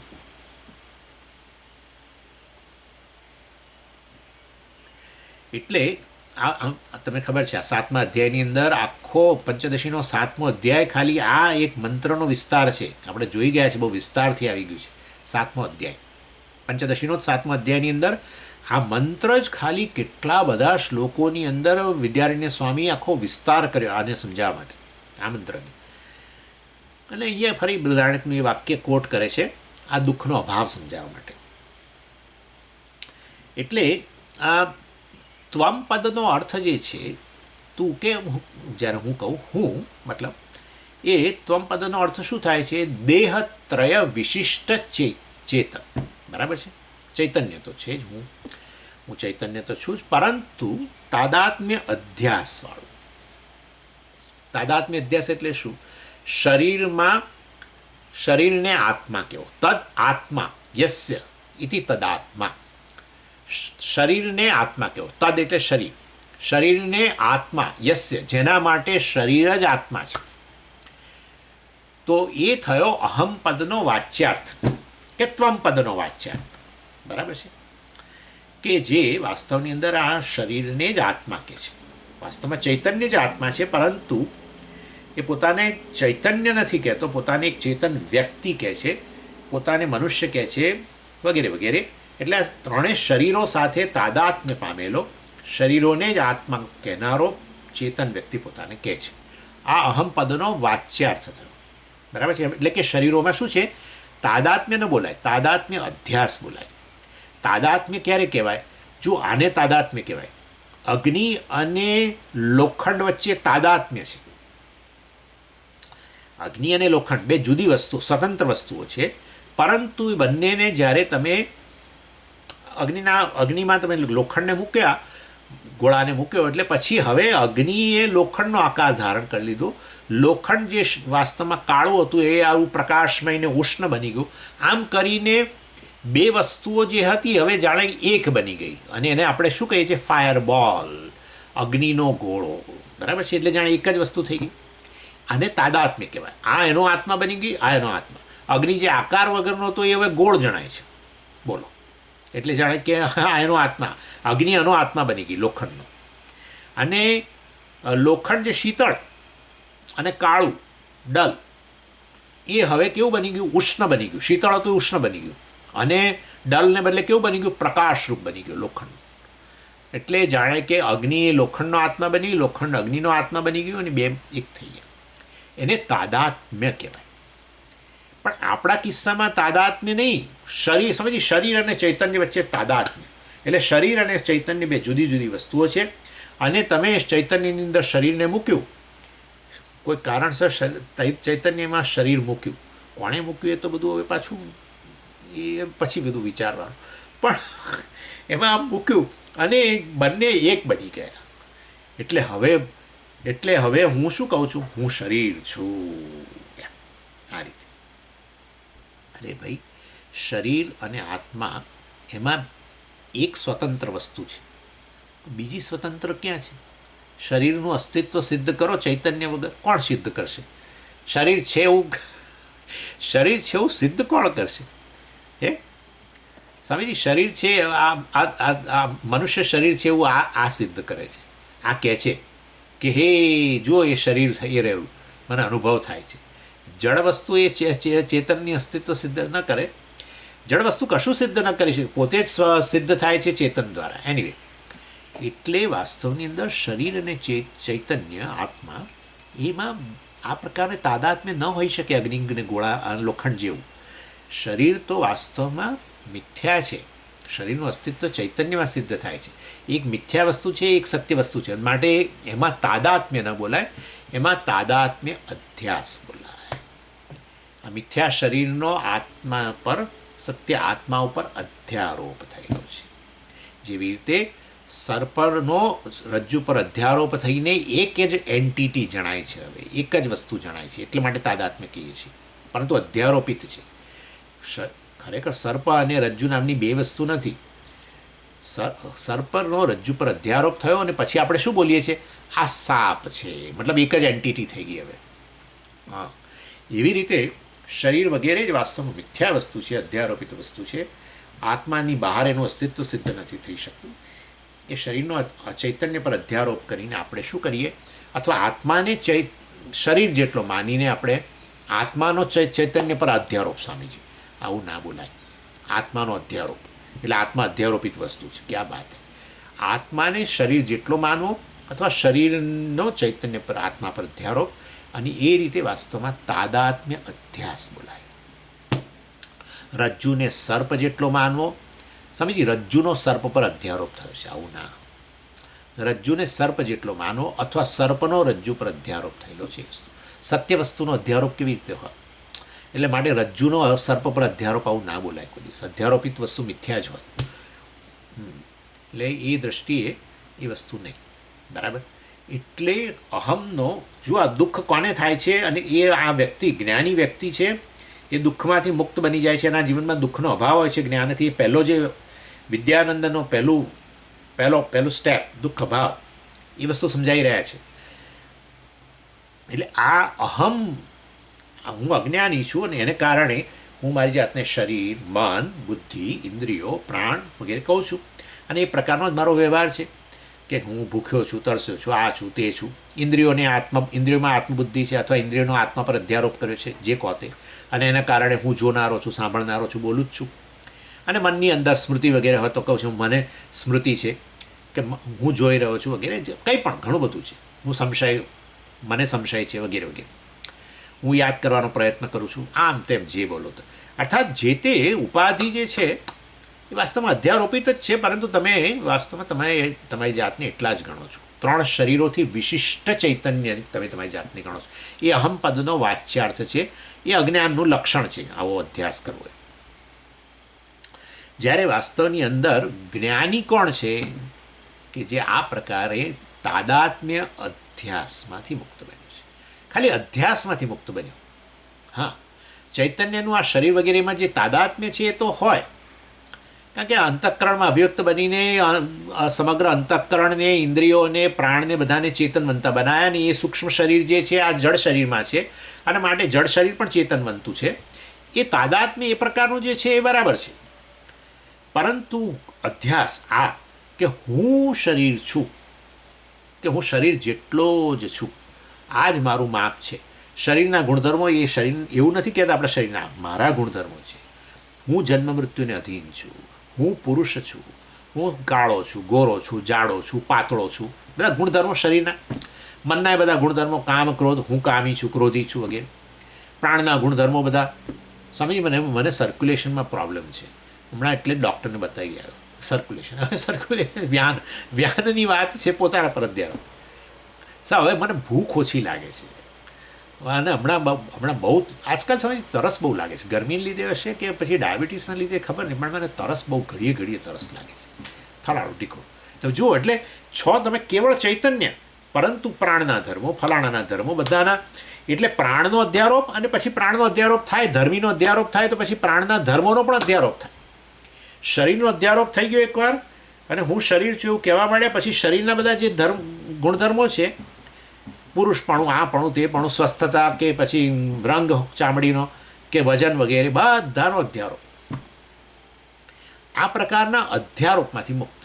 એટલે આ તમને ખબર છે, આ 7મા અધ્યાયની અંદર આખો પંચદશીનો 7મો અધ્યાય ખાલી આ એક મંત્રનો વિસ્તાર છે. આપણે જોઈ ગયા છે, બહુ વિસ્તારથી આવી ગયું છે 7મો અધ્યાય. પંચદશીનો 7મો અધ્યાયની અંદર આ મંત્ર જ ખાલી કેટલા બધા શ્લોકોની અંદર વિદ્યારણ્ય સ્વામી આખો વિસ્તાર કર્યો આને સમજાવવા માટે, આ મંત્રને. અને અહીંયા ફરી બૃહદારણ્યકનું એ વાક્ય કોટ કરે છે આ દુઃખનો અભાવ સમજાવવા માટે. એટલે આ ત્વમ પદનો અર્થ જે છે, તું કે જ્યારે હું કહું હું, મતલબ એ ત્વમ પદનો અર્થ શું થાય છે? દેહત્રય વિશિષ્ટ ચેતન. બરાબર છે? ચૈતન્ય તો છે જ, હું ચૈતન્ય તો છું જ, પરંતુ તાદાત્મ્ય અધ્યાસવાળું. તાદાત્મ્ય અધ્યાસ એટલે શું? શરીરમાં શરીરને આત્મા કેવો, તદ આત્મા યસ્ય ઇતિ તદાત્મા. શરીરને આત્મા કેવો, તદ એટલે શરીર, શરીરને આત્મા યસ્ય જેના માટે શરીર જ આત્મા છે. તો એ થયો અહમ પદનો વાચ્યાર્થ કે ત્વમ પદનો વાચ્યાર્થ. બરાબર છે? કે જે વાસ્તવની અંદર આ શરીરને જ આત્મા કહે છે. વાસ્તવમાં ચૈતન્ય જ આત્મા છે, પરંતુ એ પોતાને ચૈતન્ય નથી કહેતો, પોતાને એક ચેતન વ્યક્તિ કહે છે, પોતાને મનુષ્ય કહે છે, વગેરે વગેરે. એટલે આ ત્રણેય શરીરો સાથે તાદાત્મ્ય પામેલો, શરીરોને જ આત્મા કહેનારો ચેતન વ્યક્તિ પોતાને કહે છે. આ અહમ પદનો વાચ્યાર્થ થયો. બરાબર છે? એટલે કે શરીરોમાં શું છે? તાદાત્મ્ય ન બોલાય, તાદાત્મ્ય અધ્યાસ બોલાય. તાદાત્મ્ય ક્યારે કહેવાય? જો આને તાદાત્મ્ય કહેવાય. અગ્નિ અને લોખંડ વચ્ચે તાદાત્મ્ય છે. અગ્નિ અને લોખંડ બે જુદી વસ્તુ, સ્વતંત્ર વસ્તુઓ છે, પરંતુ એ બંનેને જ્યારે તમે અગ્નિમાં તમે લોખંડને મૂક્યા, ગોળાને મૂક્યો, એટલે પછી હવે અગ્નિએ લોખંડનો આકાર ધારણ કરી લીધો. લોખંડ જે વાસ્તવમાં કાળું હતું એ આવું પ્રકાશમય ને ઉષ્ણ બની ગયું. આમ કરીને બે વસ્તુઓ જે હતી હવે જાણે એક બની ગઈ, અને એને આપણે શું કહીએ છીએ? ફાયર બોલ, અગ્નિનો ગોળો. બરાબર છે? એટલે જાણે એક જ વસ્તુ થઈ ગઈ. આને તાદાત્મ્ય કહેવાય. આ એનો આત્મા બની ગઈ, આ એનો આત્મા. અગ્નિ જે આકાર વગરનો હતો એ હવે ગોળ જણાય છે. બોલો, એટલે જાણે કે હા એનો આત્મા, અગ્નિ એનો આત્મા બની ગઈ લોખંડનો. અને લોખંડ જે શીતળ અને કાળું ડલ, એ હવે કેવું બની ગયું? ઉષ્ણ બની ગયું. શીતળ હતું ઉષ્ણ બની ગયું, અને ડલને બદલે કેવું બની ગયું? પ્રકાશરૂપ બની ગયું લોખંડ. એટલે જાણે કે અગ્નિ એ લોખંડનો આત્મા બની ગયું, લોખંડ અગ્નિનો આત્મા બની ગયું, અને બે એક થઈ ગયા. એને તાદાત્મ્ય કહેવાય. પણ આપણા કિસ્સામાં તાદાત્મ્ય નહીં, શરીર સમજી, શરીર અને ચૈતન્ય વચ્ચે તાદાત્મ્ય, એટલે શરીર અને ચૈતન્ય બે જુદી જુદી વસ્તુઓ છે. અને તમે ચૈતન્યની અંદર શરીરને મૂક્યું, કોઈ કારણસર ચૈતન્યમાં શરીર મૂક્યું, કોણે મૂક્યું એ તો બધું હવે પાછું એ પછી બધું વિચારવાનું, પણ એમાં આમ મૂક્યું અને બંને એક બની ગયા. એટલે હવે હું શું કહું છું, હું શરીર છું, આ રીતે. અરે ભાઈ, શરીર અને આત્મા એમાં એક સ્વતંત્ર વસ્તુ છે, બીજી સ્વતંત્ર ક્યાં છે? શરીરનું અસ્તિત્વ સિદ્ધ કરો ચૈતન્ય વગર, કોણ સિદ્ધ કરશે? શરીર છે એવું સિદ્ધ કોણ કરશે? હે સ્વામીજી, શરીર છે આ મનુષ્ય શરીર છે એવું આ સિદ્ધ કરે છે, આ કહે છે કે હે જો એ શરીર થઈ રહ્યું, મને અનુભવ થાય છે. જળ વસ્તુ એ ચેતનની અસ્તિત્વ સિદ્ધ ન કરે, જળ વસ્તુ કશું સિદ્ધ ન કરી શકે, પોતે જ સિદ્ધ થાય છે ચેતન દ્વારા. એનીવે, એટલે વાસ્તવની અંદર શરીર અને ચૈતન્ય આત્મા એમાં આ પ્રકારે તાદાત્મ્ય ન હોઈ શકે. અગ્નિ ગોળા લોખંડ જેવું શરીર તો વાસ્તવમાં મિથ્યા છે, શરીરનું અસ્તિત્વ ચૈતન્યમાં સિદ્ધ થાય છે. એક મિથ્યા વસ્તુ છે, એક સત્ય વસ્તુ છે, માટે એમાં તાદાત્મ્ય ન બોલાય, એમાં તાદાત્મ્ય અધ્યાસ બોલાય. આ મિથ્યા શરીરનો આત્મા પર, સત્ય આત્મા ઉપર અધ્યારોપ થયેલો છે. જેવી રીતે સર્પનો રજ્જુ પર અધ્યારોપ થઈને એક જ એન્ટિટી જણાય છે, હવે એક જ વસ્તુ જણાય છે, એટલે માટે તાદાત્મ્ય કહીએ છીએ, પરંતુ અધ્યારોપિત છે. ખરેખર સર્પ અને રજ્જુ નામની બે વસ્તુ નથી. સર્પનો રજ્જુ પર અધ્યારોપ થયો અને પછી આપણે શું બોલીએ છીએ, આ સાપ છે, મતલબ એક જ એન્ટિટી થઈ ગઈ હવે. હા, એવી રીતે શરીર વગેરે જ વાસ્તવમાં મિથ્યા વસ્તુ છે, અધ્યારોપિત વસ્તુ છે. આત્માની બહાર એનું અસ્તિત્વ સિદ્ધ નથી થઈ શકતું. એ શરીરનો ચૈતન્ય પર અધ્યારોપ કરીને આપણે શું કરીએ, અથવા આત્માને શરીર જેટલો માનીને આપણે આત્માનો ચૈતન્ય પર અધ્યારોપ, સ્વામીજી આવું ના બોલાય. આત્માનો અધ્યારોપ એટલે આત્મા અધ્યારોપિત વસ્તુ છે, ક્યાં વાત છે. આત્માને શરીર જેટલો માનવો અથવા શરીરનો ચૈતન્ય પર આત્મા પર અધ્યારોપ, અને એ રીતે વાસ્તવમાં તાદાત્મ્ય અધ્યાસ બોલાય. રજ્જુને સર્પ જેટલો માનવો, સમજી, રજ્જુનો સર્પ પર અધ્યારોપ થયો છે, આવું ના. રજ્જુને સર્પ જેટલો માનવો અથવા સર્પનો રજ્જુ પર અધ્યારોપ થયેલો છે. સત્ય વસ્તુનો અધ્યારોપ કેવી રીતે હોય? એટલે માટે રજ્જુનો સર્પ પર અધ્યારોપ આવું ના બોલાય કોઈ દિવસ. અધ્યારોપિત વસ્તુ મિથ્યા જ હોય. એટલે એ દ્રષ્ટિએ એ વસ્તુ નહીં, બરાબર. એટલે અહમનો જો આ દુઃખ કોને થાય છે, અને એ આ વ્યક્તિ જ્ઞાની વ્યક્તિ છે, એ દુઃખમાંથી મુક્ત બની જાય છે, એના જીવનમાં દુઃખનો અભાવ હોય છે જ્ઞાનથી. એ પહેલો જે વિદ્યાનંદનો પહેલું સ્ટેપ, દુઃખ અભાવ, એ વસ્તુ સમજાઈ રહ્યા છે. એટલે આ અહમ, હું અજ્ઞાની છું અને એને કારણે હું મારી જાતને શરીર, મન, બુદ્ધિ, ઇન્દ્રિયો, પ્રાણ વગેરે કહું છું, અને એ પ્રકારનો જ મારો વ્યવહાર છે કે હું ભૂખ્યો છું, તરસ્યો છું, આ છું, તે છું. ઇન્દ્રિયોમાં આત્મબુદ્ધિ છે, અથવા ઇન્દ્રિયોનો આત્મા પર અધ્યારોપ કર્યો છે, જે કહો તે, અને એના કારણે હું જોનારો છું, સાંભળનારો છું, બોલું જ છું. અને મનની અંદર સ્મૃતિ વગેરે હોય તો કહું છું મને સ્મૃતિ છે કે હું જોઈ રહ્યો છું વગેરે, કંઈ પણ ઘણું બધું છે. મને સંશય છે વગેરે વગેરે. હું યાદ કરવાનો પ્રયત્ન કરું છું, આમ તેમ જે બોલો તો. અર્થાત જે તે ઉપાધિ જે છે એ વાસ્તવમાં અધ્યારોપિત જ છે, પરંતુ તમે વાસ્તવમાં તમારી જાતને એટલા જ ગણો છો. 3 શરીરોથી વિશિષ્ટ ચૈતન્ય તમે તમારી જાતને ગણો છો. એ અહમ પદનો વાચ્યાર્થ છે, એ અજ્ઞાનનું લક્ષણ છે આવો અધ્યાસ કરવો. જ્યારે વાસ્તવની અંદર જ્ઞાની કોણ છે કે જે આ પ્રકારે તાદાત્મ્ય અધ્યાસમાંથી મુક્ત બન્યો છે, ખાલી અધ્યાસમાંથી મુક્ત બન્યો. હા, ચૈતન્યનું આ શરીર વગેરેમાં જે તાદાત્મ્ય છે એ તો હોય, કારણ કે અંતઃકરણમાં અભિવ્યક્ત બનીને સમગ્ર અંતઃકરણને, ઇન્દ્રિયોને, પ્રાણને બધાને ચેતનવંતા બનાવ્યા, અને એ સૂક્ષ્મ શરીર જે છે આ જળ શરીરમાં છે, અને માટે જળ શરીર પણ ચેતનવંતું છે. એ તાદાત્મ્ય એ પ્રકારનું જે છે એ બરાબર છે. પરંતુ અધ્યાસ આ કે હું શરીર છું, કે હું શરીર જેટલો જ છું, આ જ મારું માપ છે. શરીરના ગુણધર્મો એ શરીર એવું નથી કહેતા આપણે શરીરના, મારા ગુણધર્મો છે. હું જન્મ મૃત્યુને અધીન છું, હું પુરુષ છું, હું કાળો છું, ગોરો છું, જાડો છું, પાતળો છું, બધા ગુણધર્મો શરીરના. મનના બધા ગુણધર્મો, કામ, ક્રોધ, હું કામી છું, ક્રોધી છું વગેરે. પ્રાણના ગુણધર્મો બધા, સ્વામી મને સર્ક્યુલેશનમાં પ્રોબ્લેમ છે, હમણાં એટલે ડૉક્ટરને બતાવી આવ્યો. સર્ક્યુલેશન, હવે સર્ક્યુલેશન વ્યાનની વાત છે, પોતાના પર ધ્યાન. હવે મને ભૂખ ઓછી લાગે છે, અને હમણાં બહુ આજકાલ સમય તરસ બહુ લાગે છે. ગરમીને લીધે હશે કે પછી ડાયાબિટીસના લીધે ખબર નહીં, પણ મને તરસ બહુ ઘડીએ તરસ લાગે છે. ફલાણું ટીખું તમે જુઓ, એટલે છો તમે કેવળ ચૈતન્ય, પરંતુ પ્રાણના ધર્મો, ફલાણાના ધર્મો બધાના. એટલે પ્રાણનો અધ્યારોપ, અને પછી પ્રાણનો અધ્યારોપ થાય, ધર્મીનો અધ્યારોપ થાય, તો પછી પ્રાણના ધર્મોનો પણ અધ્યારોપ થાય. શરીરનો અધ્યારોપ થઈ ગયો એકવાર, અને હું શરીર છું એવું કહેવા માંડ્યા, પછી શરીરના બધા જે ગુણધર્મો છે, પુરુષપણું, આપણું, તેપણું, સ્વસ્થતા, કે પછી રંગ ચામડીનો, કે વજન વગેરે બધાનો અધ્યારોપ. આ પ્રકારના અધ્યારોપમાંથી મુક્ત.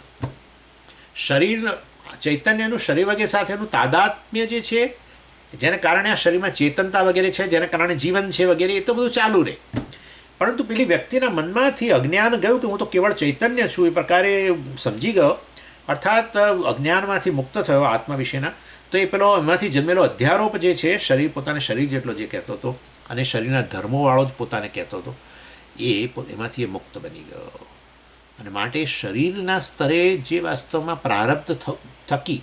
શરીર ચૈતન્યનું શરીર વગેરે સાથેનું તાદાત્મ્ય જે છે, જેને કારણે આ શરીરમાં ચેતનતા વગેરે છે, જેને કારણે જીવન છે વગેરે, એ તો બધું ચાલુ રહે. પરંતુ પેલી વ્યક્તિના મનમાંથી અજ્ઞાન ગયું કે હું તો કેવળ ચૈતન્ય છું, એ પ્રકારે સમજી ગયો, અર્થાત અજ્ઞાનમાંથી મુક્ત થયો આત્મા વિશેના, તો એ પેલો એમાંથી જન્મેલો અધ્યારોપ જે છે, શરીર પોતાને શરીર જેટલો જે કહેતો હતો, અને શરીરના ધર્મોવાળો જ પોતાને કહેતો હતો, એમાંથી એ મુક્ત બની ગયો. અને માટે શરીરના સ્તરે જે વાસ્તવમાં પ્રારબ્ધ થકી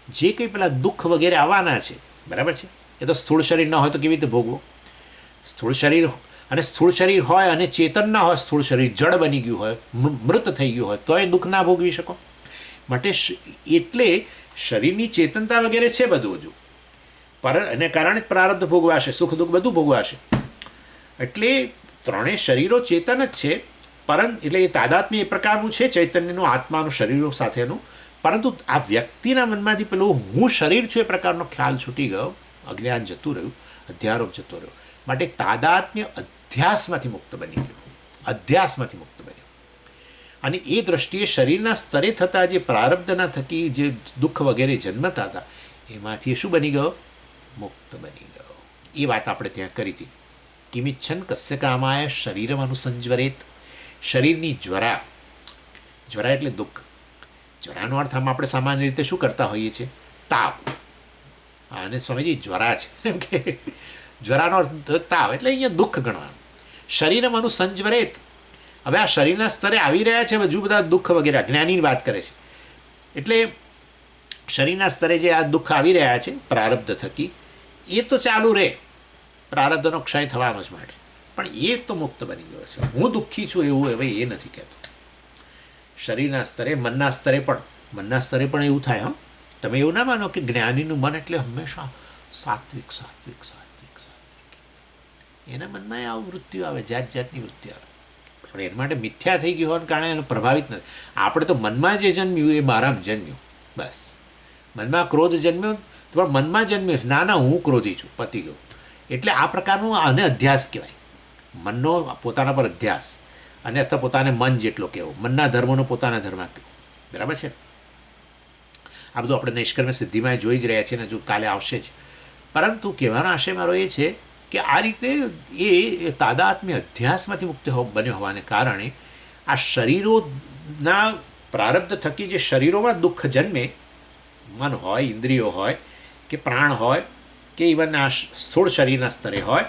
જે કંઈ પેલા દુઃખ વગેરે આવવાના છે, બરાબર છે, એ તો સ્થૂળ શરીર ન હોય તો કેવી રીતે ભોગવો? સ્થૂળ શરીર હોય અને ચેતન ના હોય, સ્થૂળ શરીર જડ બની ગયું હોય, મૃત થઈ ગયું હોય, તો એ દુઃખ ના ભોગવી શકો. માટે એટલે શરીરની ચેતનતા વગેરે છે બધું હજુ, એને કારણે પ્રારબ્ધ ભોગવાશે, સુખ દુઃખ બધું ભોગવાશે. એટલે ત્રણેય શરીરો ચેતન જ છે, એટલે એ તાદાત્મ્ય એ પ્રકારનું છે, ચૈતન્યનું, આત્માનું, શરીરો સાથેનું. પરંતુ આ વ્યક્તિના મનમાંથી પેલું હું શરીર છું એ પ્રકારનો ખ્યાલ છૂટી ગયો, અજ્ઞાન જતું રહ્યું, અધ્યારોપ જતો રહ્યો. માટે તાદાત્મ્ય અધ્યાસમાંથી મુક્ત બની ગયું, અધ્યાસમાંથી મુક્ત બન્યું. અને એ દ્રષ્ટિએ શરીરના સ્તરે થતા જે પ્રારબ્ધના થકી જે દુઃખ વગેરે જન્મતા હતા, એમાંથી શું બની ગયો? મુક્ત બની ગયો. એ વાત આપણે ત્યાં કરી હતી. કિમિચ્છન કસ્ય કામાય શરીરમ અનુસંજ્વરેત. શરીરની જ્વરા એટલે દુઃખ. જ્વરાનો અર્થ આમાં આપણે સામાન્ય રીતે શું કરતા હોઈએ છીએ? તાવ. અને સ્વામીજી જ્વરા છે એમ કે જ્વરાનો અર્થ તાવ, એટલે અહીંયા દુઃખ ગણવાનું. શરીરમ અનુસંજ્વરેત. હવે આ શરીરના સ્તરે આવી રહ્યા છે હજુ બધા દુઃખ વગેરે, જ્ઞાનીની વાત કરે છે. એટલે શરીરના સ્તરે જે આ દુઃખ આવી રહ્યા છે પ્રારબ્ધ થકી, એ તો ચાલુ રહે, પ્રારબ્ધનો ક્ષય થવાનો જ માટે. પણ એ તો મુક્ત બની ગયો છે. હું દુઃખી છું એવું હવે એ નથી કહેતો. શરીરના સ્તરે, મનના સ્તરે પણ એવું થાય. હા, તમે એવું ના માનો કે જ્ઞાનીનું મન એટલે હંમેશા સાત્વિક. એના મનમાં આવું વૃત્તિઓ આવે, જાત જાતની વૃત્તિ આવે, પણ એના માટે મિથ્યા થઈ ગયું હોવાને કારણે એનો પ્રભાવિત નથી. આપણે તો મનમાં જે જન્મ્યું એ મારામાં જન્મ્યું, બસ. મનમાં ક્રોધ જન્મ્યો તો પણ મનમાં જન્મ્યું, ના હું ક્રોધી છું, પતી ગયું. એટલે આ પ્રકારનું આને અધ્યાસ કહેવાય, મનનો પોતાના પર અધ્યાસ. અને અથવા પોતાને મન જેટલો કહેવો, મનના ધર્મોનો પોતાના ધર્મ કહેવો, બરાબર છે. આ બધું આપણે નિષ્કર્મ સિદ્ધિમાં જોઈ જ રહ્યા છીએ ને, હજુ કાલે આવશે જ. પરંતુ કહેવાનો આશય મારો એ છે કે આ રીતે એ તાદાત્મ્ય અધ્યાસમાંથી મુક્ત બન્યો હોવાને કારણે આ શરીરોના પ્રારબ્ધ થકી જે શરીરોમાં દુઃખ જન્મે, મન હોય, ઇન્દ્રિયો હોય, કે પ્રાણ હોય, કે ઇવન આ સ્થૂળ શરીરના સ્તરે હોય,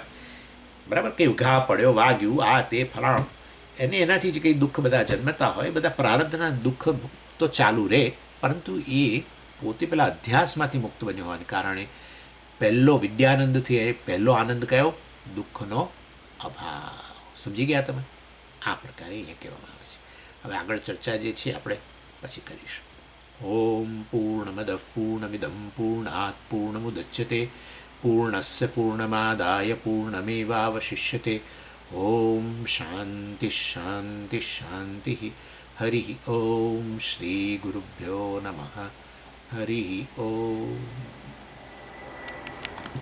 બરાબર, કે ઘા પડ્યો, વાગ્યું, આ તે ફલાણ, એનાથી જે કંઈ દુઃખ બધા જન્મતા હોય, બધા પ્રારબ્ધના દુઃખ તો ચાલુ રહે. પરંતુ એ પોતે પેલા અધ્યાસમાંથી મુક્ત બન્યો હોવાને કારણે પહેલો વિદ્યાનંદથી પહેલો આનંદ કયો? દુઃખનો અભાવ. સમજી ગયા તમે? આ પ્રકારે અહીંયા કહેવામાં આવે છે. હવે આગળ ચર્ચા જે છે આપણે પછી કરીશું. ઓમ પૂર્ણમદ પૂર્ણમિદમ પૂર્ણાત પૂર્ણમુદચ્યતે પૂર્ણસ્ય પૂર્ણમાદાય પૂર્ણમેવાવશિષ્યતે. ઓમ શાંતિ શાંતિ શાંતિ. હરિ ઓમ શ્રી ગુરુભ્યો નમઃ. હરિ ઓમ.